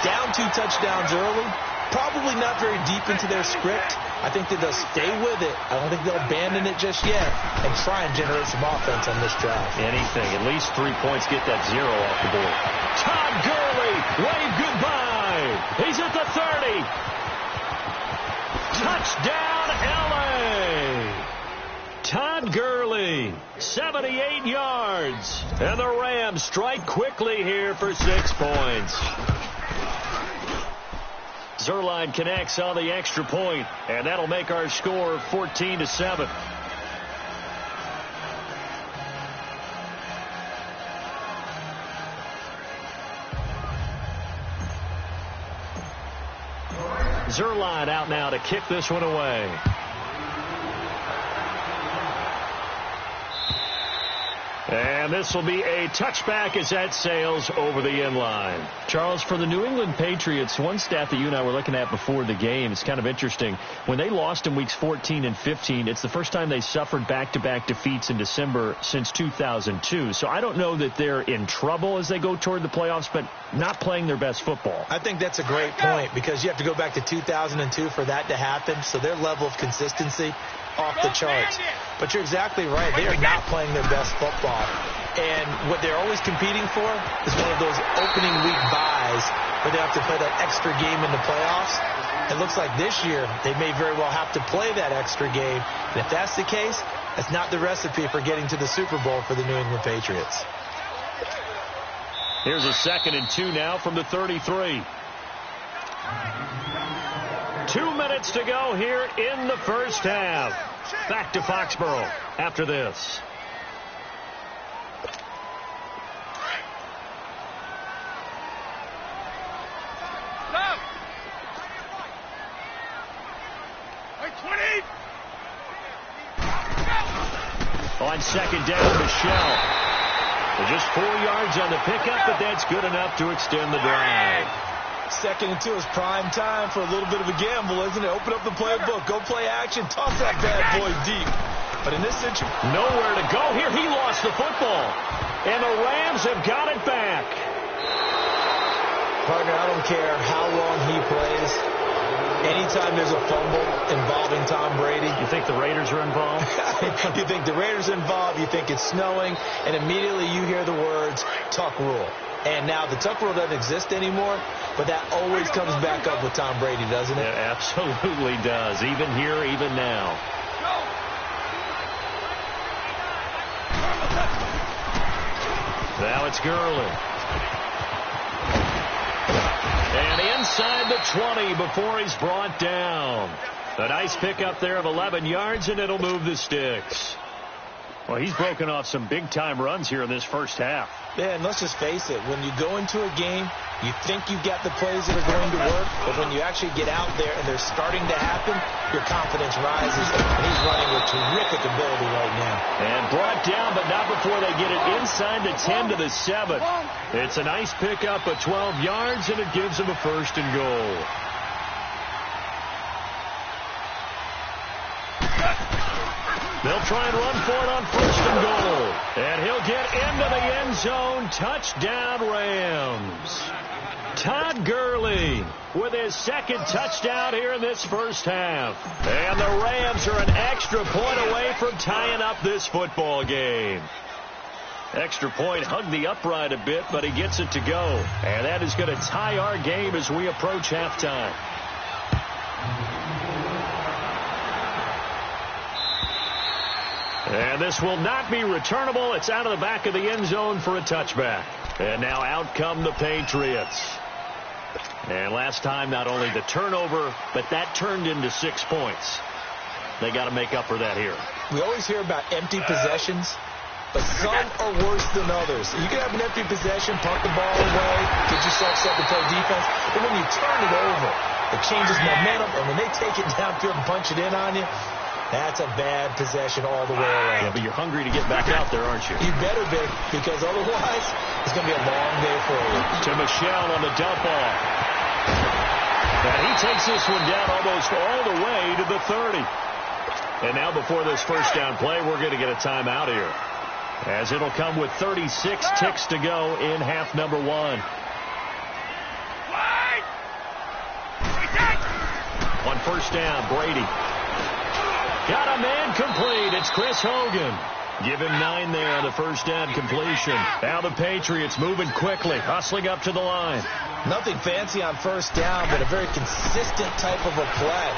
Down 2 touchdowns early, probably not very deep into their script. I think that they'll stay with it. I don't think they'll abandon it just yet and try and generate some offense on this drive. Anything. At least 3 points. Get that 0 off the board. Todd Gurley, wave goodbye. He's at the 30. Touchdown, L.A. Todd Gurley, 78 yards. And the Rams strike quickly here for 6 points. Zuerlein connects on the extra point, and that'll make our score 14-7. Zuerlein out now to kick this one away. And this will be a touchback as that sails over the end line. Charles, for the New England Patriots, one stat that you and I were looking at before the game, it's kind of interesting. When they lost in weeks 14 and 15, it's the first time they suffered back-to-back defeats in December since 2002. So I don't know that they're in trouble as they go toward the playoffs, but not playing their best football. I think that's a great point because you have to go back to 2002 for that to happen. So their level of consistency off the charts. But you're exactly right. They are not playing their best football. And what they're always competing for is one of those opening week buys where they have to play that extra game in the playoffs. It looks like this year they may very well have to play that extra game. And if that's the case, that's not the recipe for getting to the Super Bowl for the New England Patriots. Here's a 2nd and 2 now from the 33. 2 minutes to go here in the first half. Back to Foxborough after this. On 2nd down, Michelle. Just 4 yards on the pickup, but that's good enough to extend the drive. 2nd and 2 is prime time for a little bit of a gamble, isn't it? Open up the playbook, go play action, toss that bad boy deep. But in this situation, nowhere to go here. He lost the football, and the Rams have got it back. Partner, I don't care how long he plays. Anytime there's a fumble involving Tom Brady. You think the Raiders are involved? You think the Raiders are involved, you think it's snowing, and immediately you hear the words, Tuck rule. And now the Tuck rule doesn't exist anymore, but that always comes back up with Tom Brady, doesn't it? It absolutely does, even here, even now. Now it's Gurley. And inside the 20 before he's brought down. A nice pickup there of 11 yards, and it'll move the sticks. Well, he's broken off some big-time runs here in this first half. Yeah, and let's just face it. When you go into a game, you think you've got the plays that are going to work, but when you actually get out there and they're starting to happen, your confidence rises, and he's running with terrific ability right now. And brought down, but not before they get it inside the 10 to the 7. It's a nice pickup of 12 yards, and it gives him a 1st and goal. They'll try and run for it on 1st and goal. And he'll get into the end zone. Touchdown, Rams. Todd Gurley with his 2nd touchdown here in this first half. And the Rams are an extra point away from tying up this football game. Extra point hugged the upright a bit, but he gets it to go. And that is going to tie our game as we approach halftime. And this will not be returnable. It's out of the back of the end zone for a touchback. And now out come the Patriots. And last time, not only the turnover, but that turned into 6 points. They got to make up for that here. We always hear about empty possessions, but some are worse than others. You can have an empty possession, punt the ball away, get yourself set to play defense, but when you turn it over, it changes momentum, and when they take it downfield and punch it in on you, that's a bad possession all the way around. Yeah, but you're hungry to get back out there, aren't you? You better be, because otherwise it's going to be a long day for you. To Michelle on the dump off. And he takes this one down almost all the way to the 30. And now before this first down play, we're going to get a timeout here, as it'll come with 36 ticks to go in half number 1. On 1st down, Brady. Got a man complete. It's Chris Hogan. Give him 9 there on the 1st down completion. Now the Patriots moving quickly, hustling up to the line. Nothing fancy on 1st down, but a very consistent type of a play.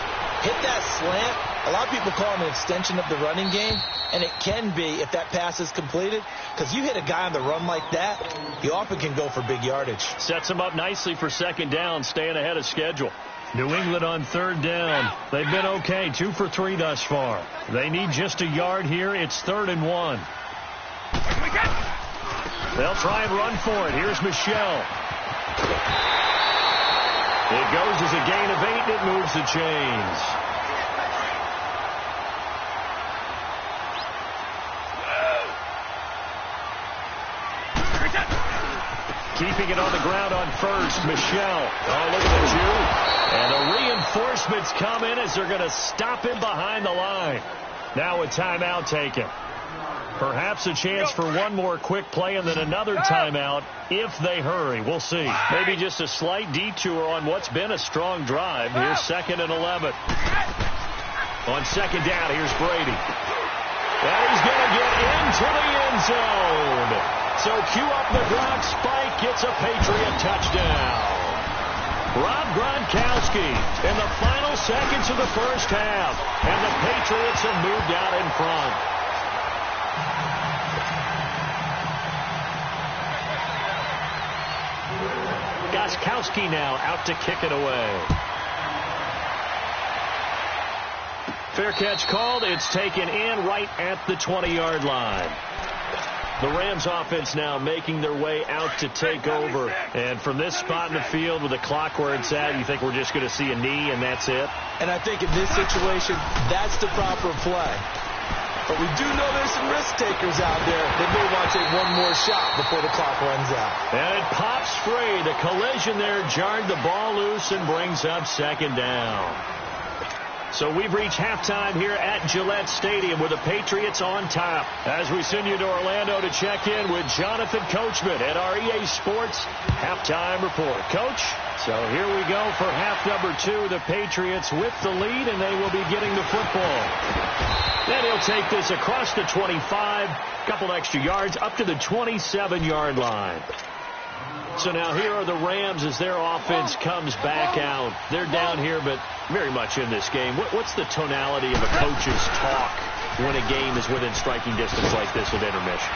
Hit that slant. A lot of people call it an extension of the running game, and it can be if that pass is completed, because you hit a guy on the run like that, he often can go for big yardage. Sets him up nicely for 2nd down, staying ahead of schedule. New England on 3rd down. They've been okay, 2 for 3 thus far. They need just a yard here. It's 3rd and 1. They'll try and run for it. Here's Michelle. It goes as a gain of 8, and it moves the chains. Keeping it on the ground on first, Michelle. Oh, look at the Jew. And the reinforcements come in as they're going to stop him behind the line. Now a timeout taken. Perhaps a chance for one more quick play and then another timeout if they hurry. We'll see. Maybe just a slight detour on what's been a strong drive. Here's 2nd and 11. On second down, here's Brady. And he's going to get into the end zone. So cue up the Gronk spike. Gets a Patriot touchdown. Rob Gronkowski in the final seconds of the first half. And the Patriots have moved out in front. Gronkowski now out to kick it away. Fair catch called. It's taken in right at the 20-yard line. The Rams offense now making their way out to take over. And from this spot in the field with the clock where it's at, you think we're just going to see a knee and that's it? And I think in this situation, that's the proper play. But we do know there's some risk takers out there that may want to take one more shot before the clock runs out. And it pops free. The collision there jarred the ball loose and brings up 2nd down. So we've reached halftime here at Gillette Stadium with the Patriots on top. As we send you to Orlando to check in with Jonathan Coachman at our EA Sports Halftime Report. Coach? So here we go for half number 2. The Patriots with the lead, and they will be getting the football. Then he'll take this across the 25, couple extra yards, up to the 27-yard line. So now here are the Rams as their offense comes back out. They're down here, but very much in this game. What's the tonality of a coach's talk when a game is within striking distance like this with intermission?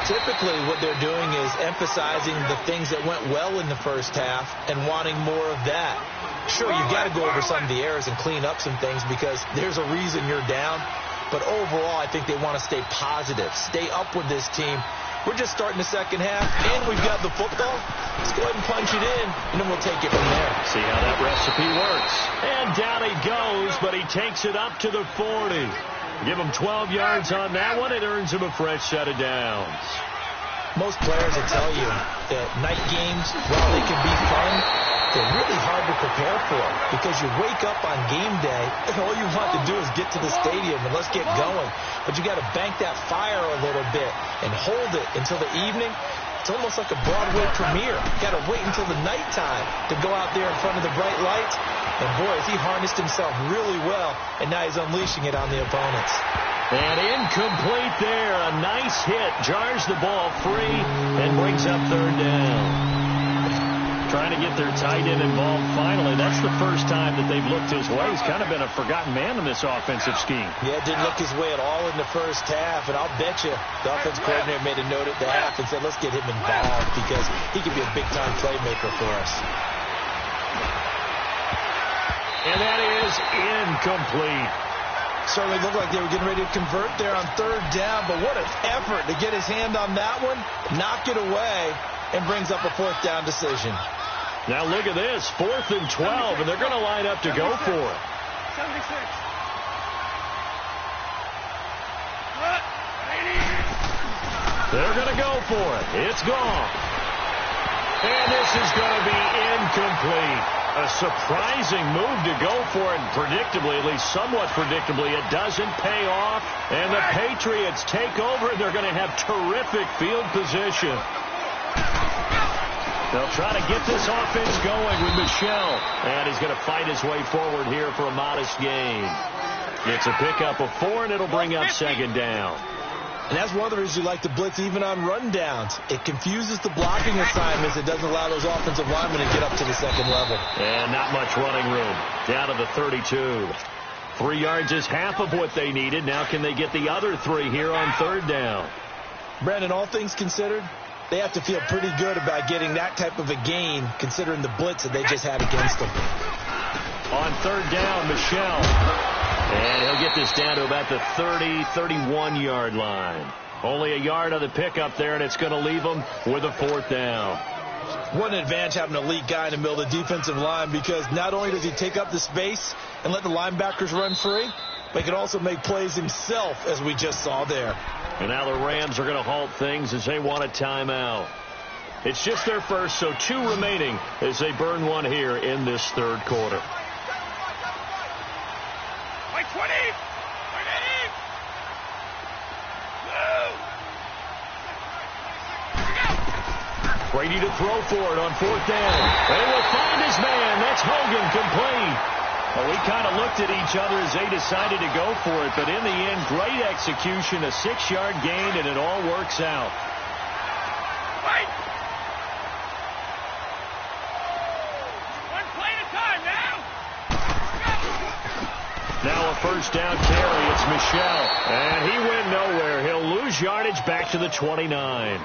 Typically what they're doing is emphasizing the things that went well in the first half and wanting more of that. Sure, you've got to go over some of the errors and clean up some things because there's a reason you're down. But overall, I think they want to stay positive, stay up with this team. We're just starting the second half, and we've got the football. Let's go ahead and punch it in, and then we'll take it from there. See how that recipe works. And down he goes, but he takes it up to the 40. Give him 12 yards on that one. It earns him a fresh set of downs. Most players will tell you that night games, while they can be fun, they're really hard to prepare for because you wake up on game day and all you want to do is get to the stadium and let's get going. But you got to bank that fire a little bit and hold it until the evening. It's almost like a Broadway premiere. You got to wait until the nighttime to go out there in front of the bright lights. And boy, has he harnessed himself really well, and now he's unleashing it on the opponents. And incomplete there. A nice hit. Jars the ball free and brings up 3rd down. Trying to get their tight end involved finally. That's the first time that they've looked his way. He's kind of been a forgotten man in this offensive scheme. Yeah, didn't look his way at all in the first half. And I'll bet you the offensive coordinator made a note at the half and said, let's get him involved because he could be a big-time playmaker for us. And that is incomplete. Certainly looked like they were getting ready to convert there on 3rd down, but what an effort to get his hand on that one, knock it away, and brings up a 4th down decision. Now look at this, 4th and 12, and they're going to line up to go for it. 76. They're going to go for it. It's gone. And this is going to be incomplete. A surprising move to go for it, and predictably, at least somewhat predictably, it doesn't pay off. And the Patriots take over. They're going to have terrific field position. They'll try to get this offense going with Michelle. And he's going to fight his way forward here for a modest gain. It's a pickup of 4, and it'll bring up 2nd down. And that's one of the reasons you like to blitz even on rundowns. It confuses the blocking assignments. It doesn't allow those offensive linemen to get up to the 2nd level. And not much running room. Down to the 32. 3 yards is half of what they needed. Now can they get the other 3 here on 3rd down? Brandon, all things considered, they have to feel pretty good about getting that type of a gain considering the blitz that they just had against them. On 3rd down, Michelle. And he'll get this down to about the 30, 31-yard line. Only a yard on the pickup there, and it's going to leave them with a 4th down. What an advantage having an elite guy in the middle of the defensive line because not only does he take up the space and let the linebackers run free, but he can also make plays himself, as we just saw there. And now the Rams are going to halt things as they want a timeout. It's just their first, so 2 remaining as they burn one here in this third quarter. Like 20! Brady to throw for it on 4th down. They will find his man. That's Hogan, complete. Well, we kind of looked at each other as they decided to go for it, but in the end, great execution, a 6-yard gain, and it all works out. Wait! One play at a time now! Now a first down carry. It's Michelle, and he went nowhere. He'll lose yardage back to the 29.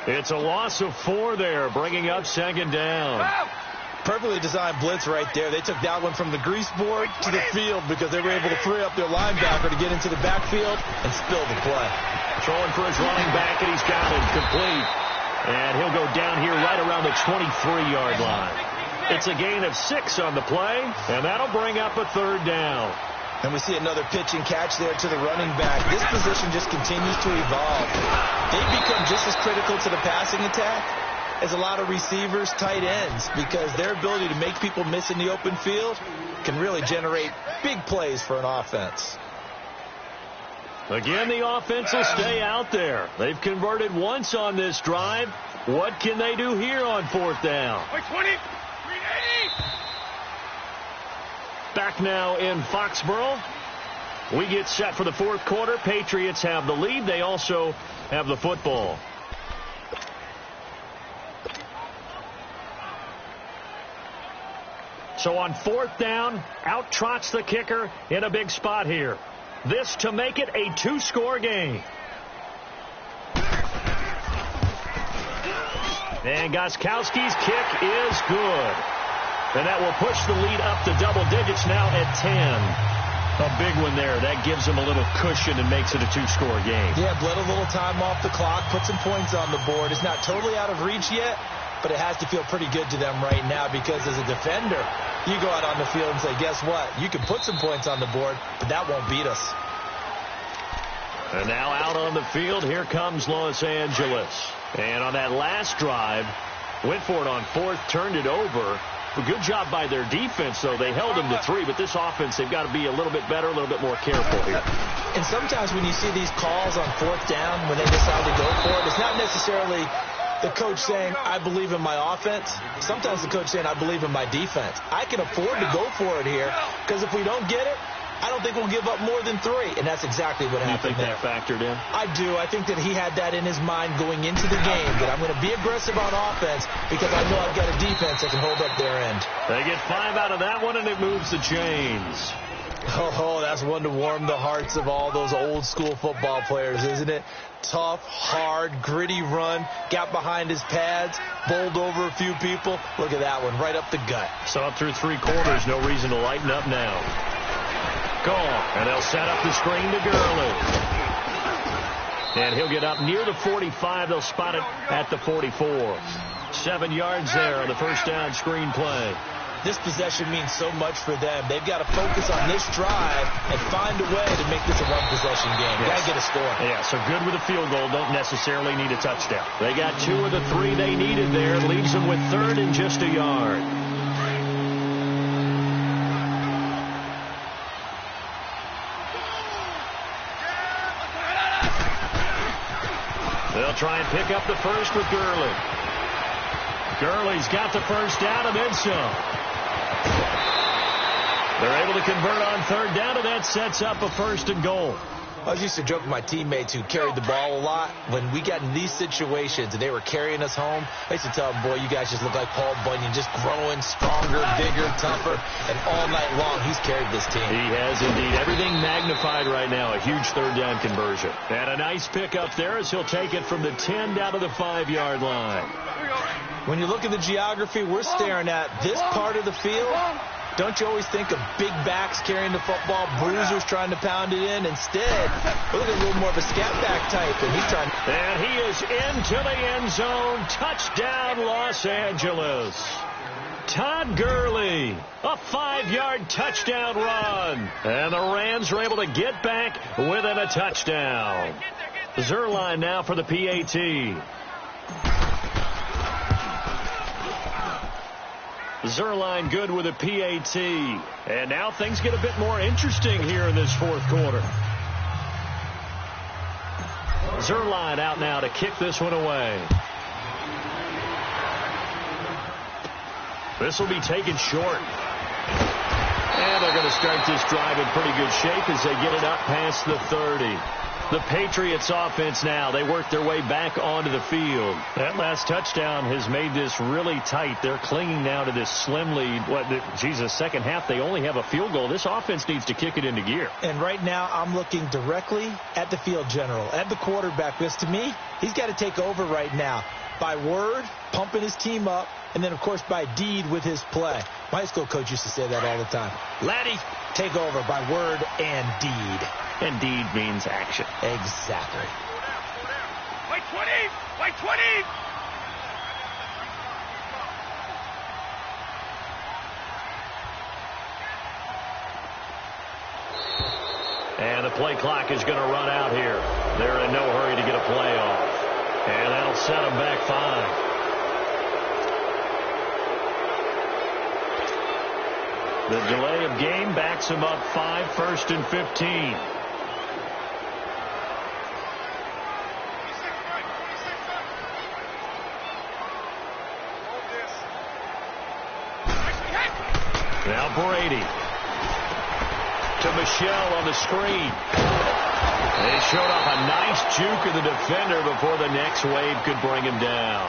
It's a loss of 4 there, bringing up 2nd down. Perfectly designed blitz right there. They took that one from the grease board to the field because they were able to free up their linebacker to get into the backfield and spill the play. Throwing for his running back, and he's got it complete. And he'll go down here right around the 23-yard line. It's a gain of 6 on the play, and that'll bring up a 3rd down. And we see another pitch and catch there to the running back. This position just continues to evolve. They've become just as critical to the passing attack as a lot of receivers, tight ends, because their ability to make people miss in the open field can really generate big plays for an offense. Again, the offense will stay out there. They've converted once on this drive. What can they do here on 4th down? Like 20! 380! Back now in Foxborough. We get set for the 4th quarter. Patriots have the lead. They also have the football. So on 4th down, out trots the kicker in a big spot here. This to make it a 2-score game. And Gostkowski's kick is good. And that will push the lead up to double digits now at 10. A big one there. That gives them a little cushion and makes it a 2-score game. Yeah, bled a little time off the clock, put some points on the board. It's not totally out of reach yet, but it has to feel pretty good to them right now because as a defender, you go out on the field and say, guess what? You can put some points on the board, but that won't beat us. And now out on the field, here comes Los Angeles. And on that last drive, went for it on 4th, turned it over. A good job by their defense, though. They held them to 3, but this offense, they've got to be a little bit better, a little bit more careful here. And sometimes when you see these calls on 4th down, when they decide to go for it, it's not necessarily the coach saying, I believe in my offense. Sometimes the coach saying, I believe in my defense. I can afford to go for it here because if we don't get it, I don't think we'll give up more than 3. And that's exactly what happened there. You think that factored in? I do. I think that he had that in his mind going into the game, that I'm going to be aggressive on offense because I know I've got a defense that can hold up their end. They get 5 out of that one, and it moves the chains. Oh, that's one to warm the hearts of all those old school football players, isn't it? Tough, hard, gritty run, got behind his pads, bowled over a few people. Look at that one, right up the gut. So up through 3 quarters, no reason to lighten up now. Gone, and they'll set up the screen to Gurley. And he'll get up near the 45. They'll spot it at the 44. 7 yards there on the first down screen play. This possession means so much for them. They've got to focus on this drive and find a way to make this a one-possession game. Got to get a score. Yeah, so good with a field goal. Don't necessarily need a touchdown. They got 2 of the 3 they needed there. Leaves them with 3rd and just a yard. They'll try and pick up the first with Gurley. Gurley's got the first down and then some. They're able to convert on 3rd down, and that sets up a 1st and goal. I used to joke with my teammates who carried the ball a lot. When we got in these situations and they were carrying us home, I used to tell them, boy, you guys just look like Paul Bunyan, just growing stronger, bigger, tougher. And all night long, he's carried this team. He has indeed. Everything magnified right now. A huge 3rd down conversion. And a nice pick up there as he'll take it from the 10 down to the 5-yard line. When you look at the geography we're staring at, this part of the field, don't you always think of big backs carrying the football, bruisers trying to pound it in? Instead, we're looking at a little more of a scat back type, and he's trying. And he is into the end zone. Touchdown, Los Angeles. Todd Gurley, a 5-yard touchdown run. And the Rams are able to get back within a touchdown. Zerline now for the PAT. Zerline good with a PAT. And now things get a bit more interesting here in this fourth quarter. Zerline out now to kick this one away. This will be taken short. And they're going to start this drive in pretty good shape as they get it up past the 30. The Patriots offense now, they work their way back onto the field. That last touchdown has made this really tight. They're clinging now to this slim lead. Second half, they only have a field goal. This offense needs to kick it into gear. And right now, I'm looking directly at the field general, at the quarterback, because to me, he's got to take over right now. By word, pumping his team up, and then, of course, by deed with his play. My high school coach used to say that all the time. Laddie, take over by word and deed. And deed means action. Exactly. White 20! White 20! And the play clock is going to run out here. They're in no hurry to get a play off. And that'll set them back 5. The delay of game backs him up 5, 1st and 15. Now Brady to Michelle on the screen. They showed off a nice juke of the defender before the next wave could bring him down.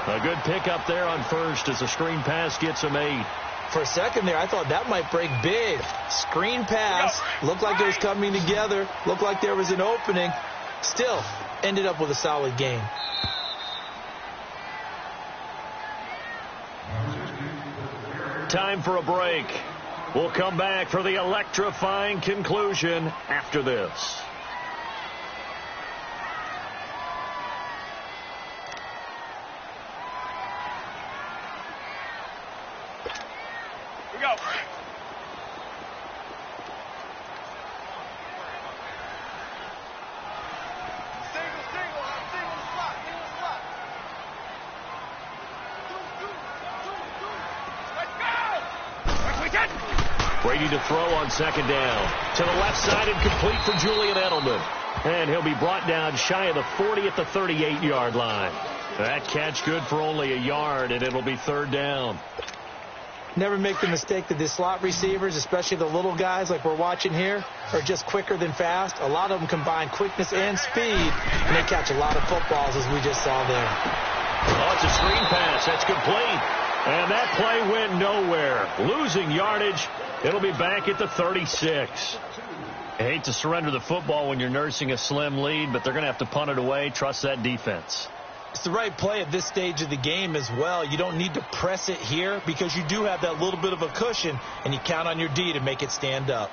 A good pickup there on first as the screen pass gets him 8. For a second there, I thought that might break big. Screen pass. Looked like it was coming together. Looked like there was an opening. Still, ended up with a solid game. Time for a break. We'll come back for the electrifying conclusion after this. Go. Brady to throw on second down. To the left side and complete for Julian Edelman. And he'll be brought down shy of the 40 at the 38-yard line. That catch good for only a yard, and it'll be 3rd down. Never make the mistake that the slot receivers, especially the little guys like we're watching here, are just quicker than fast. A lot of them combine quickness and speed, and they catch a lot of footballs, as we just saw there. Oh, it's a screen pass. That's complete. And that play went nowhere. Losing yardage. It'll be back at the 36. I hate to surrender the football when you're nursing a slim lead, but they're going to have to punt it away. Trust that defense. It's the right play at this stage of the game as well. You don't need to press it here because you do have that little bit of a cushion, and you count on your D to make it stand up.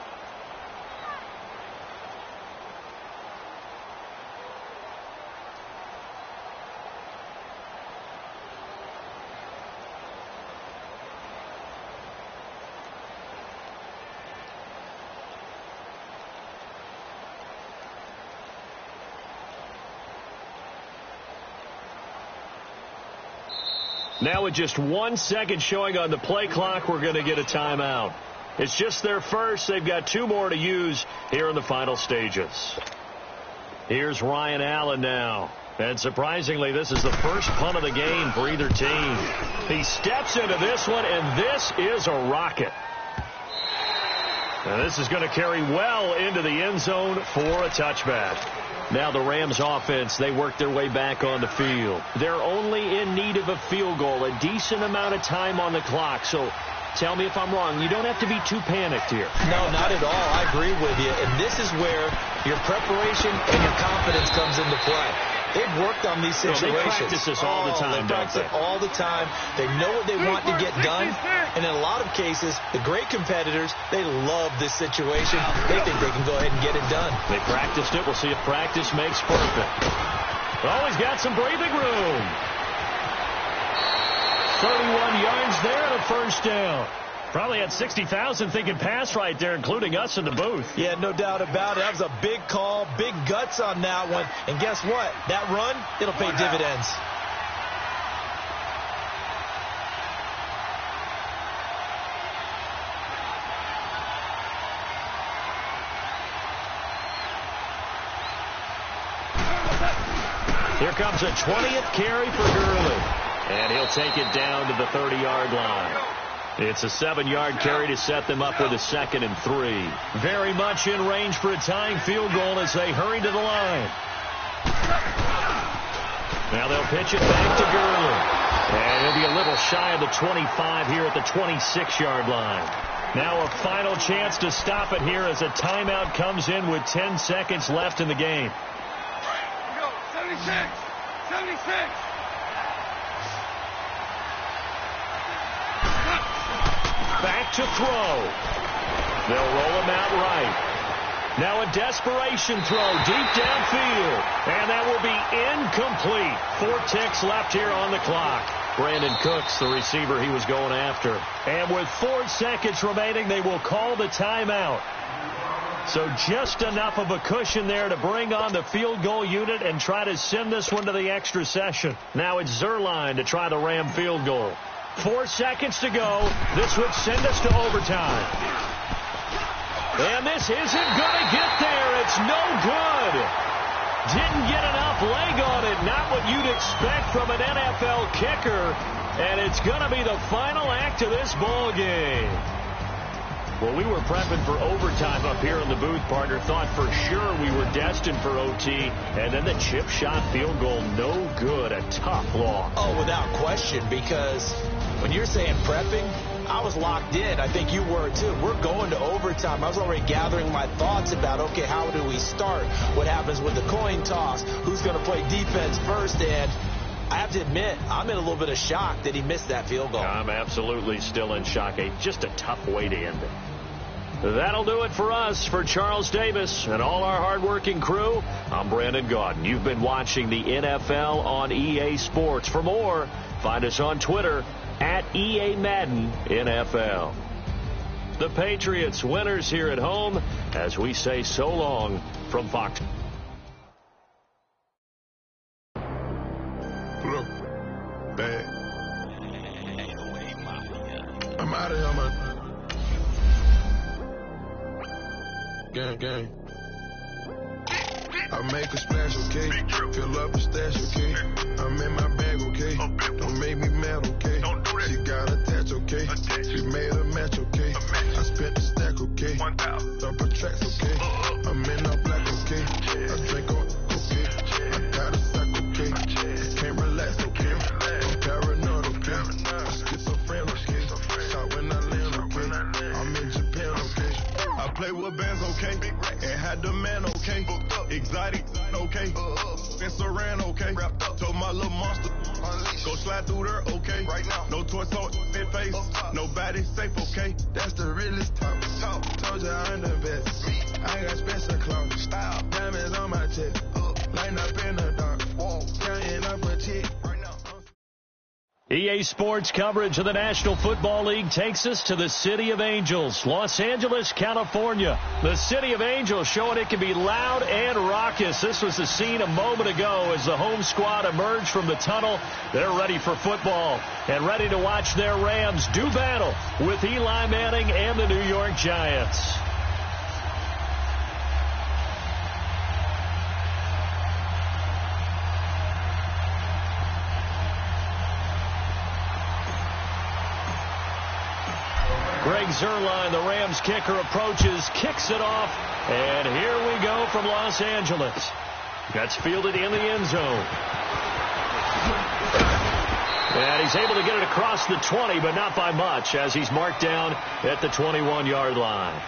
Now with just 1 second showing on the play clock, we're going to get a timeout. It's just their first. They've got 2 more to use here in the final stages. Here's Ryan Allen now. And surprisingly, this is the first punt of the game for either team. He steps into this one, and this is a rocket. And this is going to carry well into the end zone for a touchback. Now the Rams offense, they work their way back on the field. They're only in need of a field goal, a decent amount of time on the clock. So tell me if I'm wrong. You don't have to be too panicked here. No, not at all. I agree with you. And this is where your preparation and your confidence comes into play. They've worked on these situations. They practice this all the time, they practice it all the time. They know what they want to get done. And in a lot of cases, the great competitors, they love this situation. They think they can go ahead and get it done. They practiced it. We'll see if practice makes perfect. Oh, he's got some breathing room. 31 yards there and a first down. Probably had 60,000 thinking pass right there, including us in the booth. Yeah, no doubt about it. That was a big call, big guts on that one. And guess what? That run, it'll pay dividends. Here comes a 20th carry for Gurley. And he'll take it down to the 30-yard line. It's a 7-yard carry to set them up with a 2nd and 3. Very much in range for a tying field goal as they hurry to the line. Now they'll pitch it back to Gurley. And he'll be a little shy of the 25 here at the 26-yard line. Now a final chance to stop it here as a timeout comes in with 10 seconds left in the game. 76! 76! Back to throw. They'll roll him out right. Now a desperation throw deep downfield. And that will be incomplete. 4 ticks left here on the clock. Brandon Cooks, the receiver he was going after. And with 4 seconds remaining, they will call the timeout. So just enough of a cushion there to bring on the field goal unit and try to send this one to the extra session. Now it's Zerline to try the Ram field goal. 4 seconds to go. This would send us to overtime. And this isn't going to get there. It's no good. Didn't get enough leg on it. Not what you'd expect from an NFL kicker. And it's going to be the final act of this ball game. Well, we were prepping for overtime up here in the booth, partner. Thought for sure we were destined for OT. And then the chip shot field goal, no good. A tough loss. Oh, without question, because when you're saying prepping, I was locked in. I think you were too. We're going to overtime. I was already gathering my thoughts about, okay, how do we start? What happens with the coin toss? Who's going to play defense first? And I have to admit, I'm in a little bit of shock that he missed that field goal. I'm absolutely still in shock. Just a tough way to end it. That'll do it for us. For Charles Davis and all our hardworking crew, I'm Brandon Gaudin. You've been watching the NFL on EA Sports. For more, find us on Twitter at EA Madden NFL. The Patriots winners here at home as we say so long from Fox. Look, bad. I'm out of here, man. Gang. I make a splash, okay? Fill up a stash, okay? I'm in my bag, okay? Don't make me mad, okay? She got attached, okay? She made a match, okay? I spent the stack, okay? Up her tracks, okay? I'm in all black, okay? I drink on, okay? I got a sack, okay? I can't relax, okay? I'm paranoid, okay? I'm schizophrenic, okay? Shot when I land, okay? I'm in Japan, okay? I play with bands, okay? And had the man, okay? Exotic, okay? Spencer ran, okay? Told my little monster, go slide through there, okay? No torso, fit face, nobody safe, okay? That's the realest talk. Told you I'm the best. I got special clothes, diamonds on my chest, line up in the dark, counting up a check. EA Sports coverage of the National Football League takes us to the City of Angels, Los Angeles, California. The City of Angels showing it can be loud and raucous. This was the scene a moment ago as the home squad emerged from the tunnel. They're ready for football and ready to watch their Rams do battle with Eli Manning and the New York Giants. Greg Zerline, the Rams kicker, approaches, kicks it off, and here we go from Los Angeles. That's fielded in the end zone. And he's able to get it across the 20, but not by much, as he's marked down at the 21-yard line.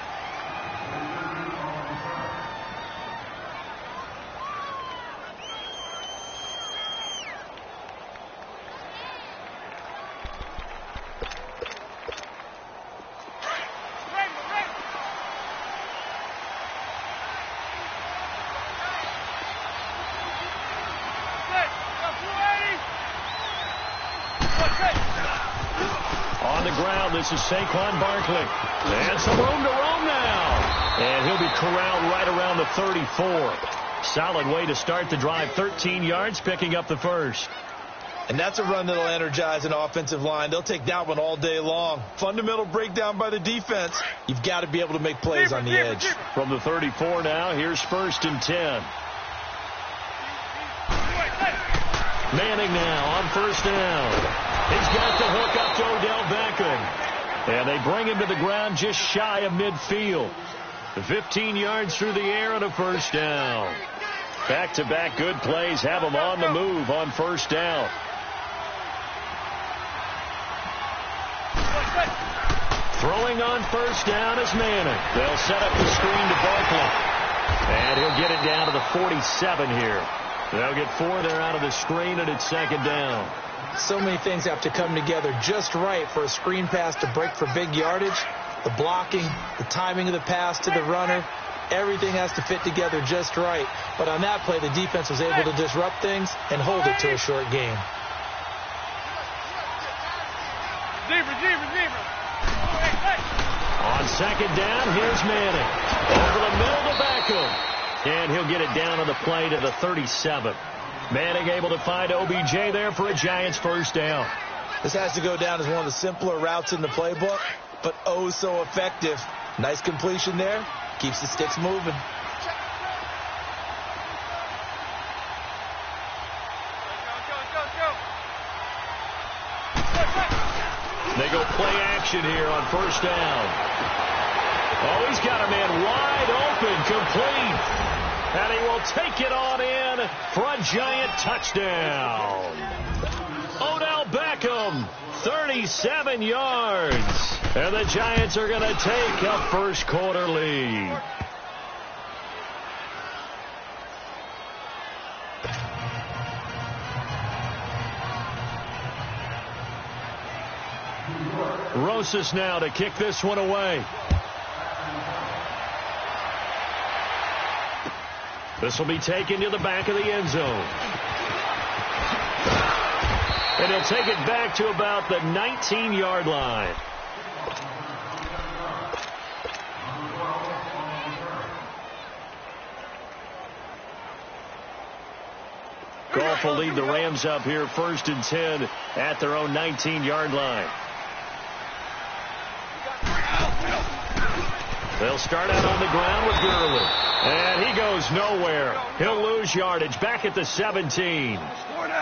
On the ground, this is Saquon Barkley. And some room to roam now. And he'll be corralled right around the 34. Solid way to start the drive. 13 yards, picking up the first. And that's a run that'll energize an offensive line. They'll take that one all day long. Fundamental breakdown by the defense. You've got to be able to make plays on the edge. From the 34 now, here's 1st and 10. Manning now on first down. He's got the hook up to Odell Beckham. And they bring him to the ground just shy of midfield. 15 yards through the air and a first down. Back-to-back good plays have him on the move on first down. Throwing on first down is Manning. They'll set up the screen to Barkley. And he'll get it down to the 47 here. They'll get 4 there out of the screen, and it's second down. So many things have to come together just right for a screen pass to break for big yardage. The blocking, the timing of the pass to the runner, everything has to fit together just right. But on that play, the defense was able to disrupt things and hold it to a short game. On second down, here's Manning. Over the middle to Beckham. And he'll get it down on the play to the 37. Manning able to find OBJ there for a Giants first down. This has to go down as one of the simpler routes in the playbook, but oh so effective. Nice completion there. Keeps the sticks moving. They go play action here on first down. Oh, he's got a man wide open, complete. And he will take it on in for a Giant touchdown. Odell Beckham, 37 yards. And the Giants are going to take a first quarter lead. Rosas now to kick this one away. This will be taken to the back of the end zone. And he'll take it back to about the 19-yard line. Goff will lead the Rams up here first and 10 at their own 19-yard line. They'll start out on the ground with Gurley. And he goes nowhere. He'll lose yardage back at the 17.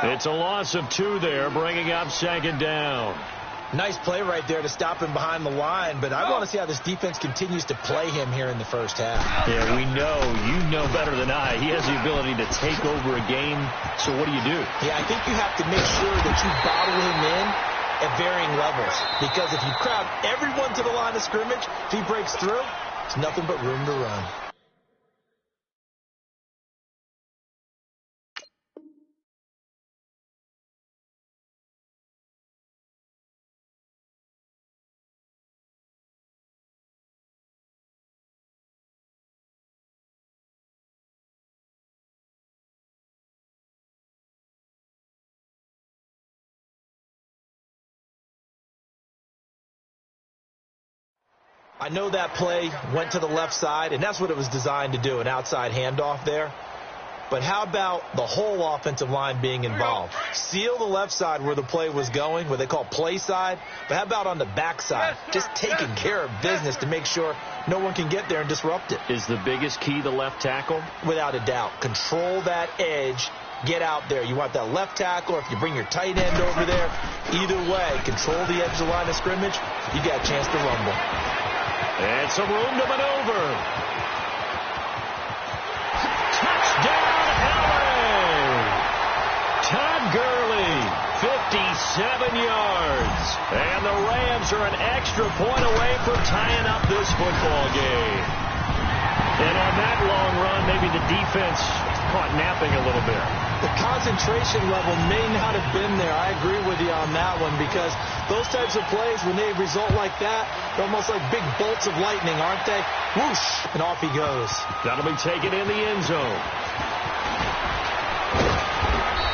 It's a loss of 2 there, bringing up second down. Nice play right there to stop him behind the line, but I want to see how this defense continues to play him here in the first half. Yeah, we know. You know better than I. He has the ability to take over a game, so what do you do? Yeah, I think you have to make sure that you bottle him in at varying levels, because if you crowd everyone to the line of scrimmage, if he breaks through, it's nothing but room to run. I know that play went to the left side, and that's what it was designed to do, an outside handoff there. But how about the whole offensive line being involved? Seal the left side where the play was going, what they call play side. But how about on the back side? Just taking care of business to make sure no one can get there and disrupt it. Is the biggest key the left tackle? Without a doubt. Control that edge. Get out there. You want that left tackle, or if you bring your tight end over there, either way, control the edge of the line of scrimmage, you got a chance to rumble. And some room to maneuver. Touchdown, LA! Todd Gurley, 57 yards. And the Rams are an extra point away from tying up this football game. And on that long run, maybe the defense caught napping a little bit. The concentration level may not have been there. I agree with you on that one, because those types of plays, when they result like that, they're almost like big bolts of lightning, aren't they? Whoosh, and off he goes. That'll be taken in the end zone.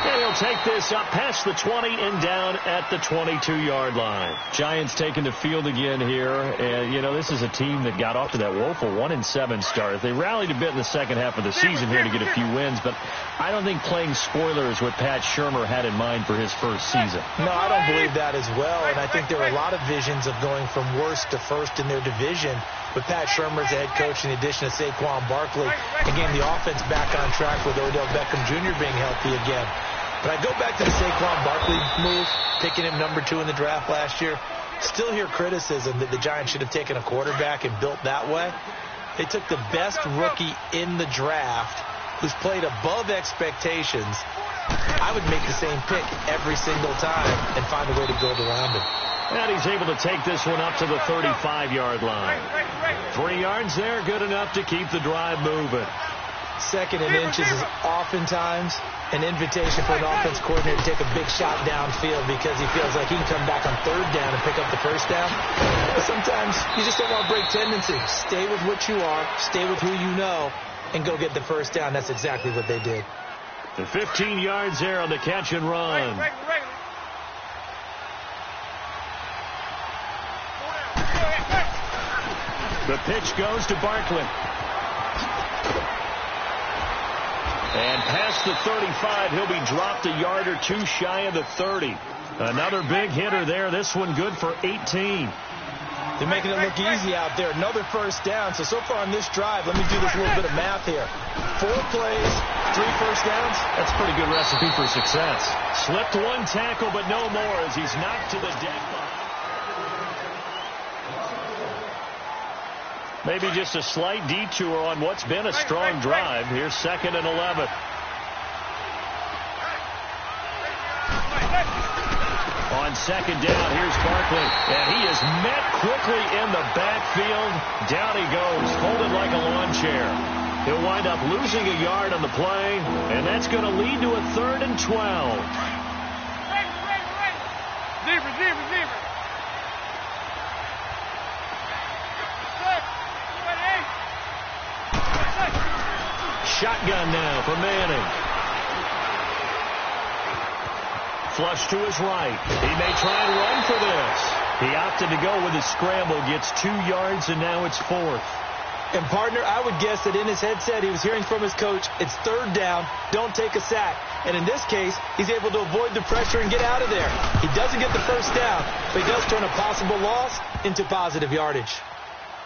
And he'll take this up past the 20 and down at the 22-yard line. Giants taking the field again here. And, you know, this is a team that got off to that woeful 1-7 start. They rallied a bit in the second half of the season here to get a few wins, but I don't think playing spoiler is what Pat Shurmur had in mind for his first season. No, I don't believe that as well, and I think there were a lot of visions of going from worst to first in their division with Pat Shurmur as the head coach in addition to Saquon Barkley, and getting the offense back on track with Odell Beckham Jr. being healthy again. But I go back to the Saquon Barkley move, picking him number 2 in the draft last year. Still hear criticism that the Giants should have taken a quarterback and built that way. They took the best rookie in the draft who's played above expectations. I would make the same pick every single time and find a way to build around him. And he's able to take this one up to the 35-yard line. 3 yards there, good enough to keep the drive moving. Second and inches is oftentimes an invitation for an offense coordinator to take a big shot downfield because he feels like he can come back on 3rd down and pick up the 1st down. But sometimes you just don't want to break tendency. Stay with what you are, stay with who you know, and go get the 1st down. That's exactly what they did. The 15 yards there on the catch and run. The pitch goes to Barkley. And past the 35, he'll be dropped a yard or 2 shy of the 30. Another big hitter there. This one good for 18. They're making it look easy out there. Another 1st down. So far on this drive, let me do this little bit of math here. 4 plays, 3 1st downs. That's a pretty good recipe for success. Slipped 1 tackle, but no more as he's knocked to the deck. Maybe just a slight detour on what's been a strong drive. Here's 2nd and 11. On 2nd down, here's Barkley. And he is met quickly in the backfield. Down he goes, folded like a lawn chair. He'll wind up losing a yard on the play, and that's going to lead to a 3rd and 12. Receiver. Shotgun now for Manning. Flush to his right. He may try and run for this. He opted to go with his scramble, gets 2 yards, and now it's 4th. And, partner, I would guess that in his headset he was hearing from his coach, it's 3rd down, don't take a sack. And in this case, he's able to avoid the pressure and get out of there. He doesn't get the 1st down, but he does turn a possible loss into positive yardage.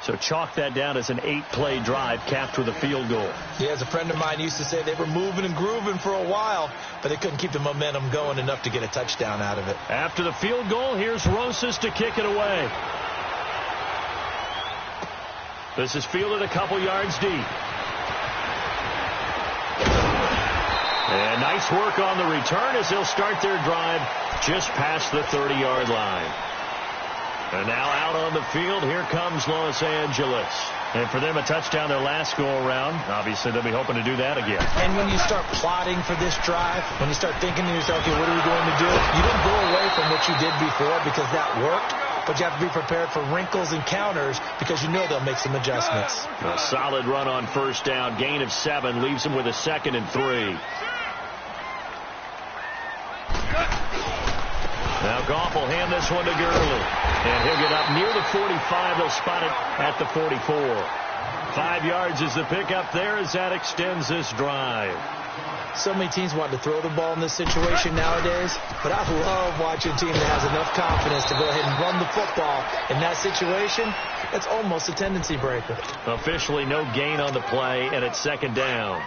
So chalk that down as an 8-play drive capped with a field goal. Yeah, as a friend of mine used to say, they were moving and grooving for a while, but they couldn't keep the momentum going enough to get a touchdown out of it. After the field goal, here's Rosas to kick it away. This is fielded a couple yards deep. And nice work on the return as they'll start their drive just past the 30-yard line. And now out on the field, here comes Los Angeles. And for them, a touchdown their last go-around. Obviously, they'll be hoping to do that again. And when you start plotting for this drive, when you start thinking to yourself, okay, what are we going to do? You don't go away from what you did before because that worked, but you have to be prepared for wrinkles and counters because you know they'll make some adjustments. A solid run on 1st down. Gain of 7 leaves them with a 2nd and 3. Now Goff will hand this one to Gurley. And he'll get up near the 45. They'll spot it at the 44. 5 yards is the pickup there as that extends this drive. So many teams want to throw the ball in this situation nowadays, but I love watching a team that has enough confidence to go ahead and run the football. In that situation, that's almost a tendency breaker. Officially no gain on the play, and it's 2nd down.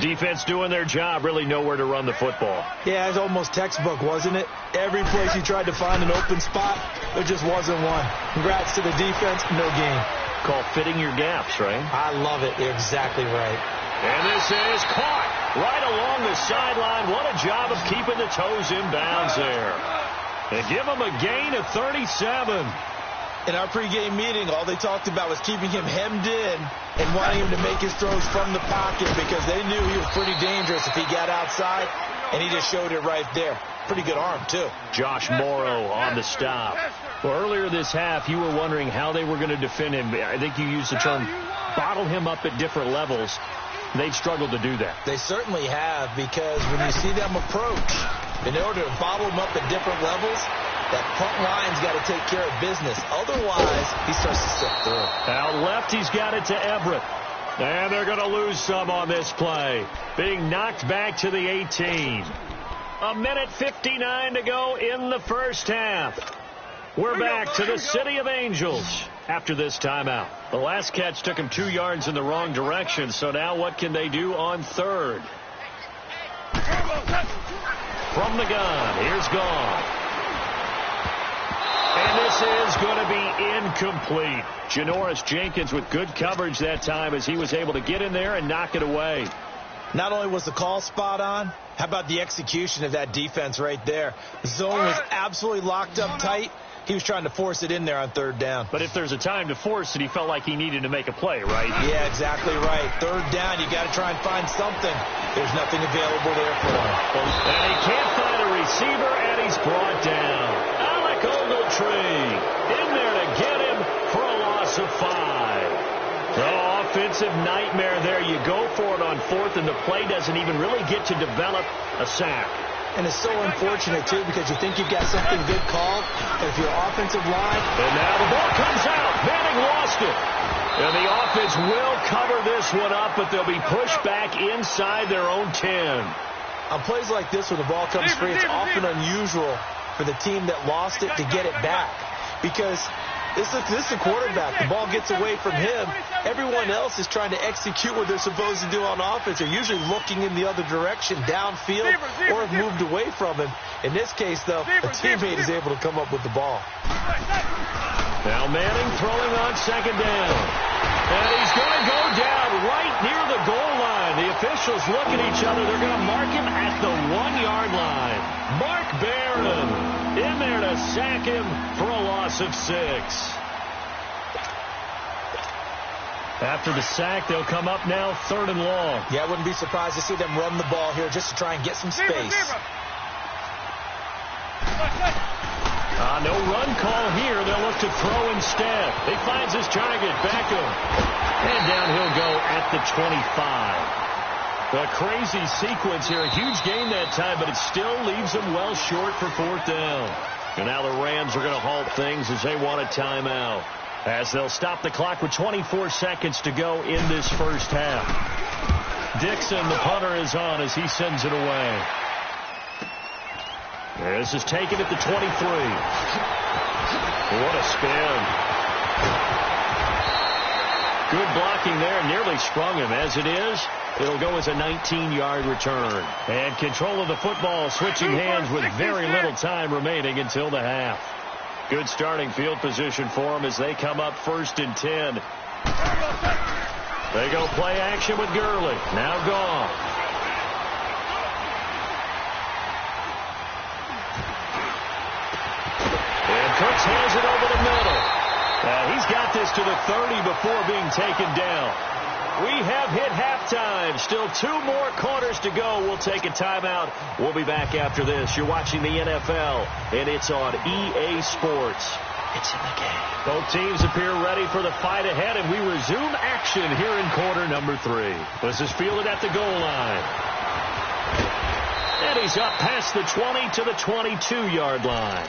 Defense doing their job, really nowhere to run the football. Yeah, it's almost textbook, wasn't it? Every place you tried to find an open spot, there just wasn't one. Congrats to the defense, no gain. Called fitting your gaps, right? I love it. You're exactly right. And this is caught right along the sideline. What a job of keeping the toes in bounds there. They give him a gain of 37. In our pregame meeting, all they talked about was keeping him hemmed in and wanting him to make his throws from the pocket because they knew he was pretty dangerous if he got outside, and he just showed it right there. Pretty good arm, too. Josh Morrow on the stop. Well, earlier this half, you were wondering how they were going to defend him. I think you used the term bottle him up at different levels. They've struggled to do that. They certainly have, because when you see them approach, in order to bottle them up at different levels, that front line's got to take care of business. Otherwise, he starts to slip through. Out left, he's got it to Everett. And they're going to lose some on this play. Being knocked back to the 18. 1:59 to go in the first half. We're back to the City of Angels after this timeout. The last catch took him 2 yards in the wrong direction, so now what can they do on 3rd? From the gun, here's Gone. And this is going to be incomplete. Janoris Jenkins with good coverage that time as he was able to get in there and knock it away. Not only was the call spot on, how about the execution of that defense right there? The zone was absolutely locked up tight. He was trying to force it in there on third down. But if there's a time to force it, he felt like he needed to make a play, right? Yeah, exactly right. Third down, you got to try and find something. There's nothing available there for him. And he can't find a receiver, and he's brought down. Alec Ogletree in there to get him for a loss of 5. Oh, offensive nightmare there. You go for it on fourth, and the play doesn't even really get to develop a sack. And it's so unfortunate, too, because you think you've got something good called, and if your offensive line... And now the ball comes out. Manning lost it. And the offense will cover this one up, but they'll be pushed back inside their own 10. On plays like this where the ball comes free, it's often unusual for the team that lost it to get it back. Because this is the quarterback. The ball gets away from him. Everyone else is trying to execute what they're supposed to do on offense. They're usually looking in the other direction, downfield, or have moved away from him. In this case, though, a teammate is able to come up with the ball. Now Manning throwing on second down. And he's going to go down right near the goal line. The officials look at each other. They're going to mark him at the 1-yard line. Mark Barron in there to sack him for a loss of 6. After the sack, they'll come up now 3rd and long. Yeah, I wouldn't be surprised to see them run the ball here just to try and get some space. No run call here. They'll look to throw instead. He finds his target, Beckham. And down he'll go at the 25. A crazy sequence here. A huge gain that time, but it still leaves them well short for 4th down. And now the Rams are going to halt things as they want a timeout. As they'll stop the clock with 24 seconds to go in this first half. Dixon, the punter, is on as he sends it away. This is taken at the 23. What a spin. Good blocking there. Nearly sprung him. As it is, it'll go as a 19-yard return. And control of the football switching hands with very little time remaining until the half. Good starting field position for them as they come up 1st and 10. They go play action with Gurley. Now Gone. Cooks hands it over the middle. He's got this to the 30 before being taken down. We have hit halftime. Still 2 more quarters to go. We'll take a timeout. We'll be back after this. You're watching the NFL, and it's on EA Sports. It's in the game. Both teams appear ready for the fight ahead, and we resume action here in quarter number 3. This is fielded at the goal line. And he's up past the 20 to the 22-yard line.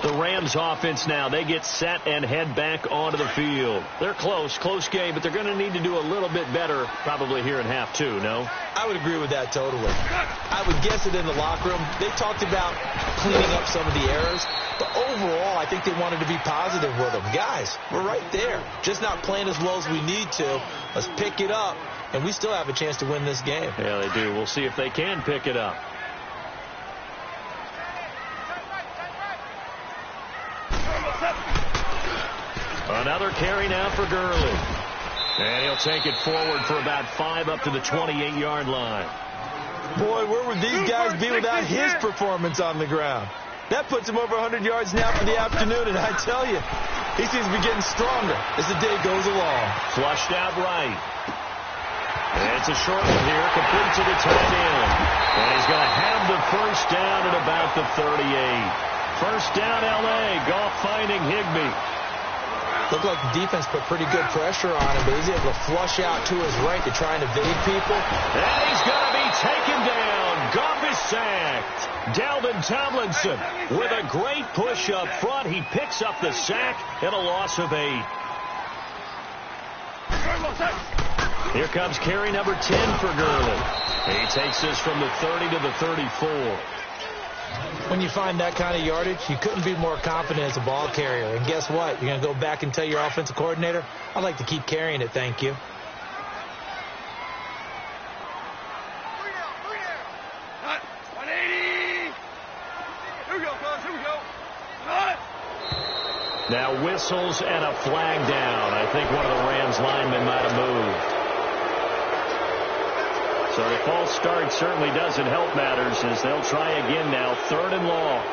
The Rams offense now, they get set and head back onto the field. They're close game, but they're going to need to do a little bit better probably here in half 2, no? I would agree with that totally. I would guess it in the locker room. They talked about cleaning up some of the errors, but overall, I think they wanted to be positive with them. Guys, we're right there. Just not playing as well as we need to. Let's pick it up, and we still have a chance to win this game. Yeah, they do. We'll see if they can pick it up. Another carry now for Gurley. And he'll take it forward for about 5 up to the 28-yard line. Boy, where would these guys be without his performance on the ground? That puts him over 100 yards now for the afternoon, and I tell you, he seems to be getting stronger as the day goes along. Flushed out right. And it's a short one here, complete to the tight end. And he's going to have the first down at about the 38. First down, L.A. Goff finding Higbee. Looked like the defense put pretty good pressure on him, but he's able to flush out to his right to try and evade people. And he's going to be taken down. Goff is sacked. Dalvin Tomlinson with a great push up front. He picks up the sack and a loss of 8. Here comes carry number 10 for Gurley. He takes this from the 30 to the 34. When you find that kind of yardage, you couldn't be more confident as a ball carrier. And guess what? You're going to go back and tell your offensive coordinator, I'd like to keep carrying it, thank you. Now whistles and a flag down. I think one of the Rams linemen might have moved. So the false start certainly doesn't help matters as they'll try again now. 3rd and long.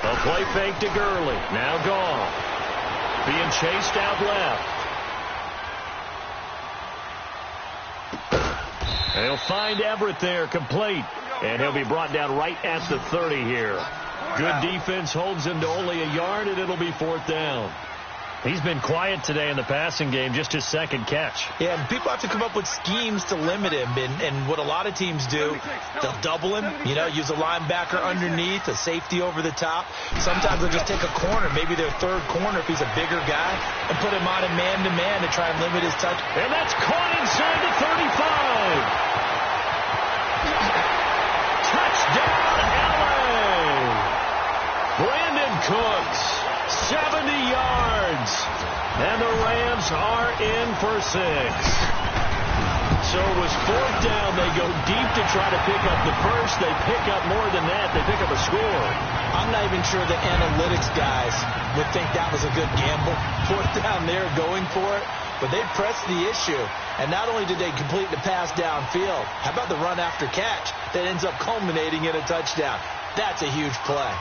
A play fake to Gurley. Now gone. Being chased out left. They'll find Everett there, complete. And he'll be brought down right at the 30 here. Good defense holds him to only a yard, and it'll be 4th down. He's been quiet today in the passing game, just his 2nd catch. Yeah, and people have to come up with schemes to limit him. And what a lot of teams do, they'll double him, use a linebacker underneath, a safety over the top. Sometimes they'll just take a corner, maybe their 3rd corner if he's a bigger guy, and put him on a man-to-man to try and limit his touch. And that's caught inside the 35. Touchdown, LA. Brandon Cooks, 70 yards. And the Rams are in for 6. So it was 4th down. They go deep to try to pick up the first. They pick up more than that. They pick up a score. I'm not even sure the analytics guys would think that was a good gamble. 4th down there going for it. But they pressed the issue. And not only did they complete the pass downfield, how about the run after catch that ends up culminating in a touchdown? That's a huge play.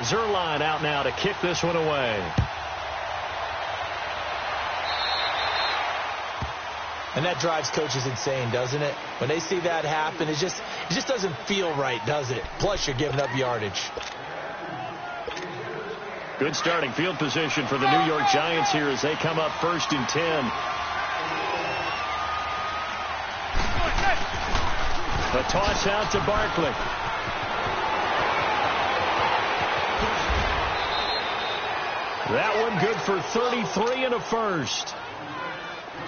Zerline out now to kick this one away. And that drives coaches insane, doesn't it? When they see that happen, it just doesn't feel right, does it? Plus, you're giving up yardage. Good starting field position for the New York Giants here as they come up 1st and 10. The toss out to Barkley. That one good for 33 and a first.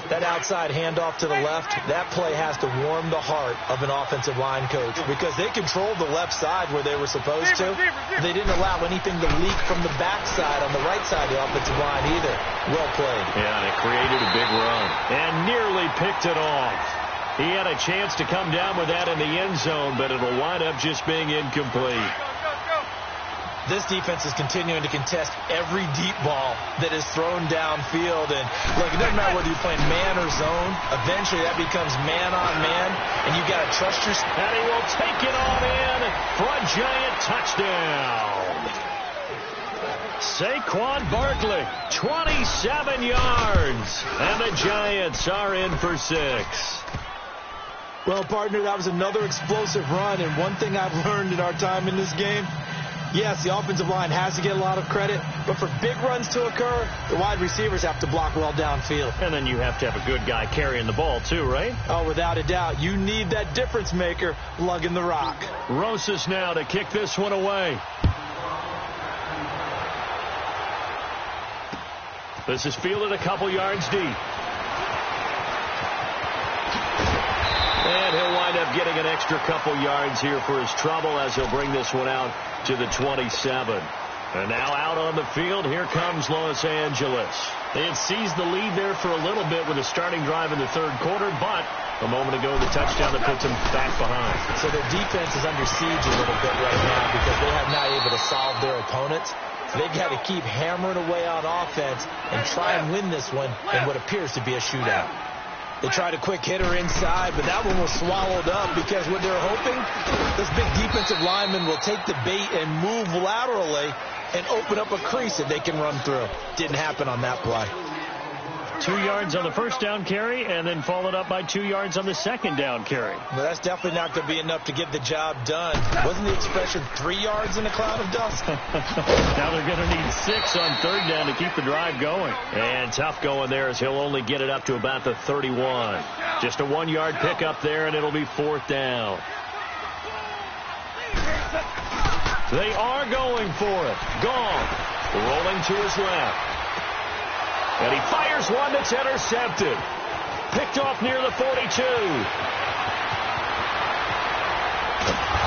That outside handoff to the left, that play has to warm the heart of an offensive line coach because they controlled the left side where they were supposed to. They didn't allow anything to leak from the backside on the right side of the offensive line either. Well played. Yeah, and it created a big run and nearly picked it off. He had a chance to come down with that in the end zone, but it'll wind up just being incomplete. This defense is continuing to contest every deep ball that is thrown downfield. And, look, it doesn't matter whether you're playing man or zone. Eventually, that becomes man-on-man, and you got to trust your... And he will take it on in for a Giant touchdown. Saquon Barkley, 27 yards. And the Giants are in for 6. Well, partner, that was another explosive run. And one thing I've learned in our time in this game, yes, the offensive line has to get a lot of credit, but for big runs to occur, the wide receivers have to block well downfield. And then you have to have a good guy carrying the ball too, right? Oh, without a doubt. You need that difference maker lugging the rock. Rosas now to kick this one away. This is fielded a couple yards deep. And he'll wind up getting an extra couple yards here for his trouble as he'll bring this one out to the 27. And now out on the field, here comes Los Angeles. They had seized the lead there for a little bit with a starting drive in the 3rd quarter, but a moment ago the touchdown that puts them back behind. So their defense is under siege a little bit right now because they have not able to solve their opponents. So they've got to keep hammering away on offense and try and win this one in what appears to be a shootout. They tried a quick hitter inside, but that one was swallowed up because what they're hoping, this big defensive lineman will take the bait and move laterally and open up a crease that they can run through. Didn't happen on that play. 2 yards on the first down carry and then followed up by 2 yards on the second down carry. Well, that's definitely not going to be enough to get the job done. Wasn't the expression 3 yards in a cloud of dust? Now they're going to need 6 on 3rd down to keep the drive going. And tough going there as he'll only get it up to about the 31. Just a 1-yard pickup there, and it'll be 4th down. They are going for it. Gone. Rolling to his left. And he fires one that's intercepted. picked off near the 42.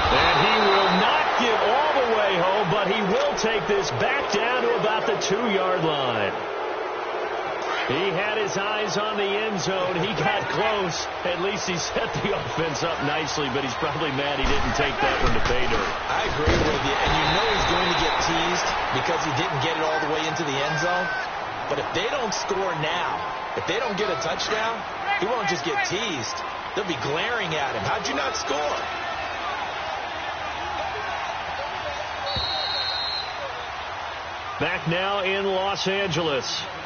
And he will not get all the way home, but he will take this back down to about the 2-yard line. He had his eyes on the end zone. He got close. At least he set the offense up nicely, but he's probably mad he didn't take that one to pay dirt. I agree with you, and you know he's going to get teased because he didn't get it all the way into the end zone. But if they don't score now, if they don't get a touchdown, he won't just get teased. They'll be glaring at him. How'd you not score? Back now in Los Angeles.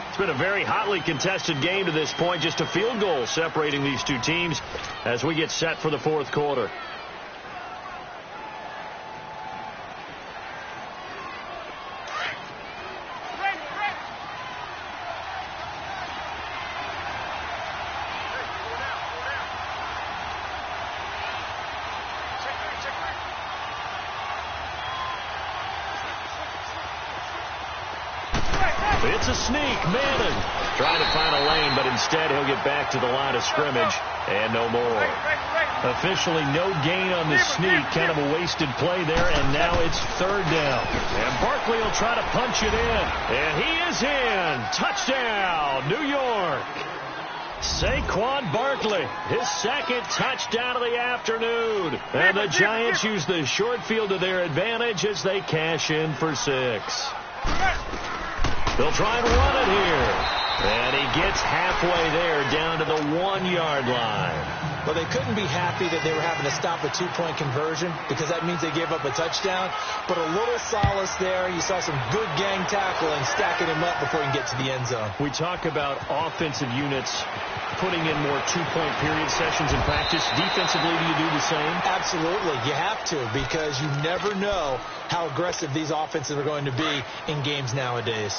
It's been a very hotly contested game to this point. Just a field goal separating these two teams as we get set for the fourth quarter. It's a sneak. Manning trying to find a lane, but instead he'll get back to the line of scrimmage and no more. Officially no gain on the sneak. Kind of a wasted play there, and now it's third down. And Barkley will try to punch it in. And he is in. Touchdown, New York. Saquon Barkley, his second touchdown of the afternoon. And the Giants use the short field to their advantage as they cash in for 6. They'll try and run it here. And he gets halfway there down to the 1-yard line. Well, they couldn't be happy that they were having to stop a 2-point conversion because that means they gave up a touchdown. But a little solace there. You saw some good gang tackling, stacking him up before he can get to the end zone. We talk about offensive units putting in more 2-point period sessions in practice. Defensively, do you do the same? Absolutely. You have to because you never know how aggressive these offenses are going to be in games nowadays.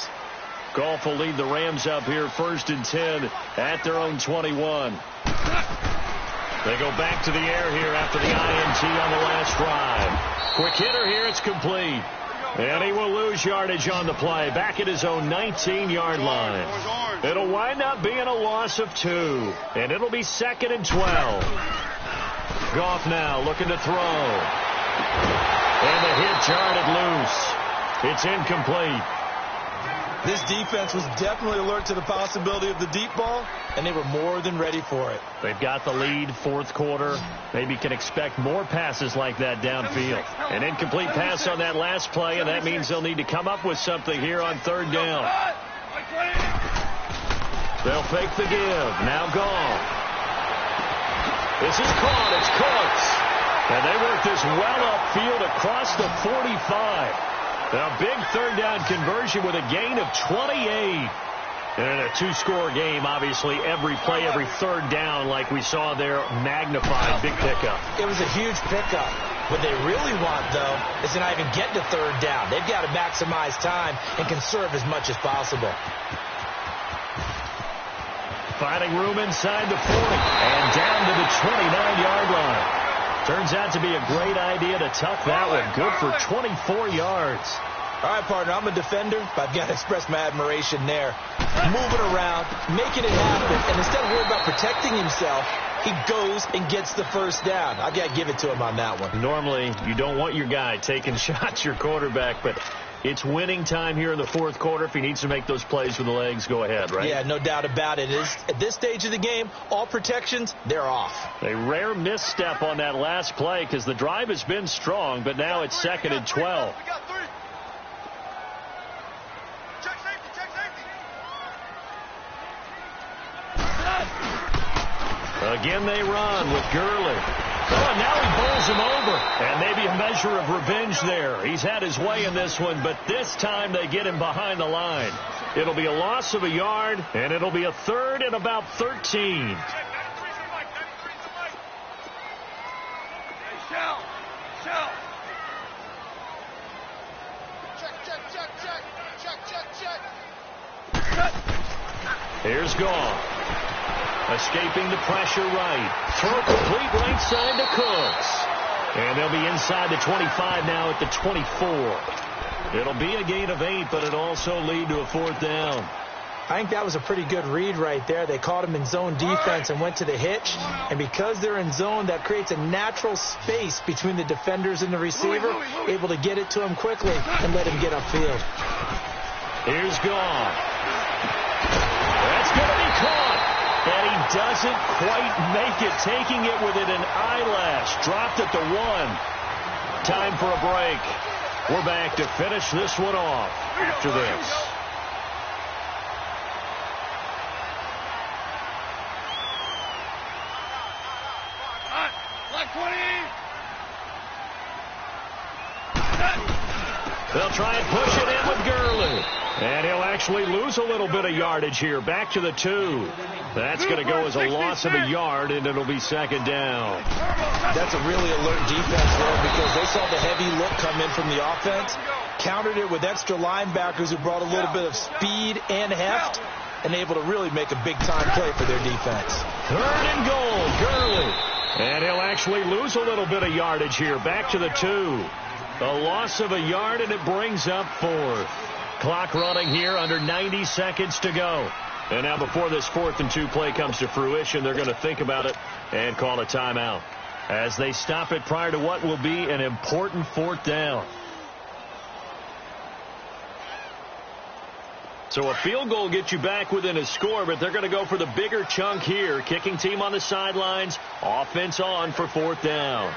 Goff will lead the Rams up here 1st and 10 at their own 21. They go back to the air here after the INT on the last drive. Quick hitter here. It's complete. And he will lose yardage on the play. Back at his own 19-yard line. It'll wind up being a loss of 2. And it'll be 2nd and 12. Goff now looking to throw. And the hit jarred loose. It's incomplete. This defense was definitely alert to the possibility of the deep ball, and they were more than ready for it. They've got the lead, fourth quarter. Maybe can expect more passes like that downfield. An incomplete pass on that last play, and that means they'll need to come up with something here on 3rd down. They'll fake the give. Now gone. This is caught. It's Cooks. And they work this well upfield across the 45. A big 3rd down conversion with a gain of 28. And in a 2-score game, obviously, every play, every 3rd down, like we saw there, magnified. Big pickup. It was a huge pickup. What they really want, though, is to not even get to 3rd down. They've got to maximize time and conserve as much as possible. Finding room inside the 40 and down to the 29-yard line. Turns out to be a great idea to tuck that one. Good for 24 yards. All right, partner, I'm a defender, but I've got to express my admiration there. Moving around, making it happen, and instead of worrying about protecting himself, he goes and gets the 1st down. I've got to give it to him on that one. Normally, you don't want your guy taking shots, your quarterback, but it's winning time here in the 4th quarter. If he needs to make those plays with the legs, go ahead, right? Yeah, no doubt about it. At this stage of the game, all protections, they're off. A rare misstep on that last play because the drive has been strong, but now it's 2nd and 12. Again they run with Gurley. Oh, and now he bowls him over. And maybe a measure of revenge there. He's had his way in this one, but this time they get him behind the line. It'll be a loss of a yard, and it'll be a 3rd and about 13. Here's Goff. Escaping the pressure right. Throw complete right side to Cooks. And they'll be inside the 25 now at the 24. It'll be a gain of 8, but it'll also lead to a 4th down. I think that was a pretty good read right there. They caught him in zone defense and went to the hitch. And because they're in zone, that creates a natural space between the defenders and the receiver, able to get it to him quickly and let him get upfield. Here's gone. That's going to be caught. And he doesn't quite make it, taking it within an eyelash. Dropped at the 1. Time for a break. We're back to finish this one off after this. They'll try and push it in with Gurley. And he'll actually lose a little bit of yardage here. Back to the 2. That's going to go as a loss of a yard, and it'll be second down. That's a really alert defense there because they saw the heavy look come in from the offense, countered it with extra linebackers who brought a little bit of speed and heft, and able to really make a big-time play for their defense. 3rd and goal, Gurley. And he'll actually lose a little bit of yardage here. Back to the 2. A loss of a yard, and it brings up 4th. Clock running here, under 90 seconds to go. And now before this 4th and 2 play comes to fruition, they're going to think about it and call a timeout as they stop it prior to what will be an important 4th down. So a field goal gets you back within a score, but they're going to go for the bigger chunk here. Kicking team on the sidelines, offense on for 4th down.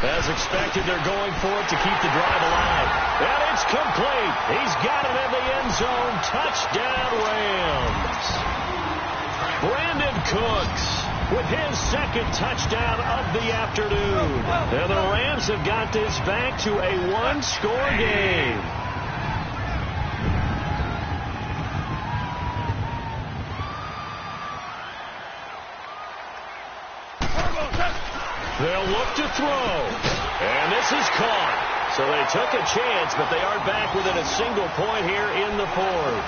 As expected, they're going for it to keep the drive alive. And it's complete. He's got it in the end zone. Touchdown, Rams. Brandon Cooks with his 2nd touchdown of the afternoon. And the Rams have got this back to a 1-score game. They'll look to throw. And this is caught. So they took a chance, but they are back within a single point here in the 4th.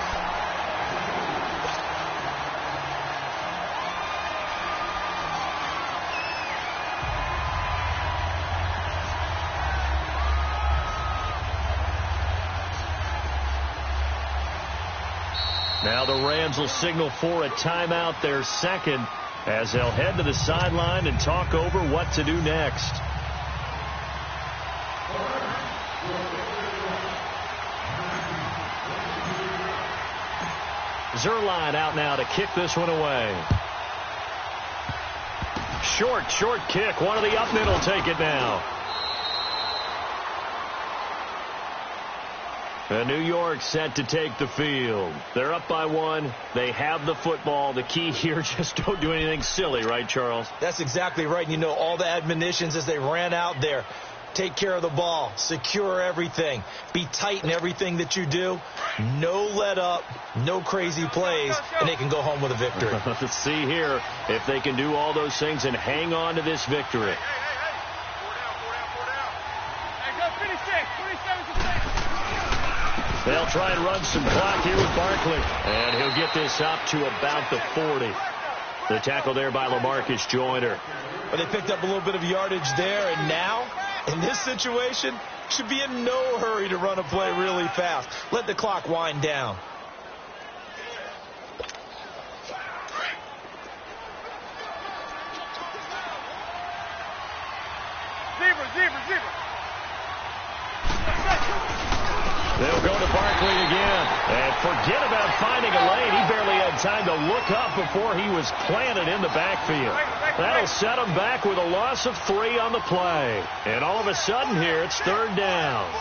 Now the Rams will signal for a timeout, their 2nd, as they'll head to the sideline and talk over what to do next. Zerline out now to kick this one away. Short kick. One of the up mid will take it now. And New York set to take the field. They're up by 1. They have the football. The key here, just don't do anything silly, right, Charles? That's exactly right. You know, all the admonitions as they ran out there. Take care of the ball. Secure everything. Be tight in everything that you do. No let up. No crazy plays. And they can go home with a victory. Let's see here if they can do all those things and hang on to this victory. They'll try and run some clock here with Barkley. And he'll get this up to about the 40. The tackle there by LaMarcus Joyner. But they picked up a little bit of yardage there, and now, in this situation, should be in no hurry to run a play really fast. Let the clock wind down. Zebra. They'll go to Barkley again. And forget about finding a lane. He barely had time to look up before he was planted in the backfield. That'll set him back with a loss of 3 on the play. And all of a sudden here, it's 3rd down.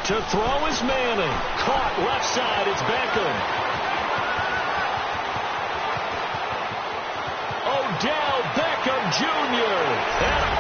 To throw is Manning. Caught left side. It's Beckham. Odell Beckham Jr. And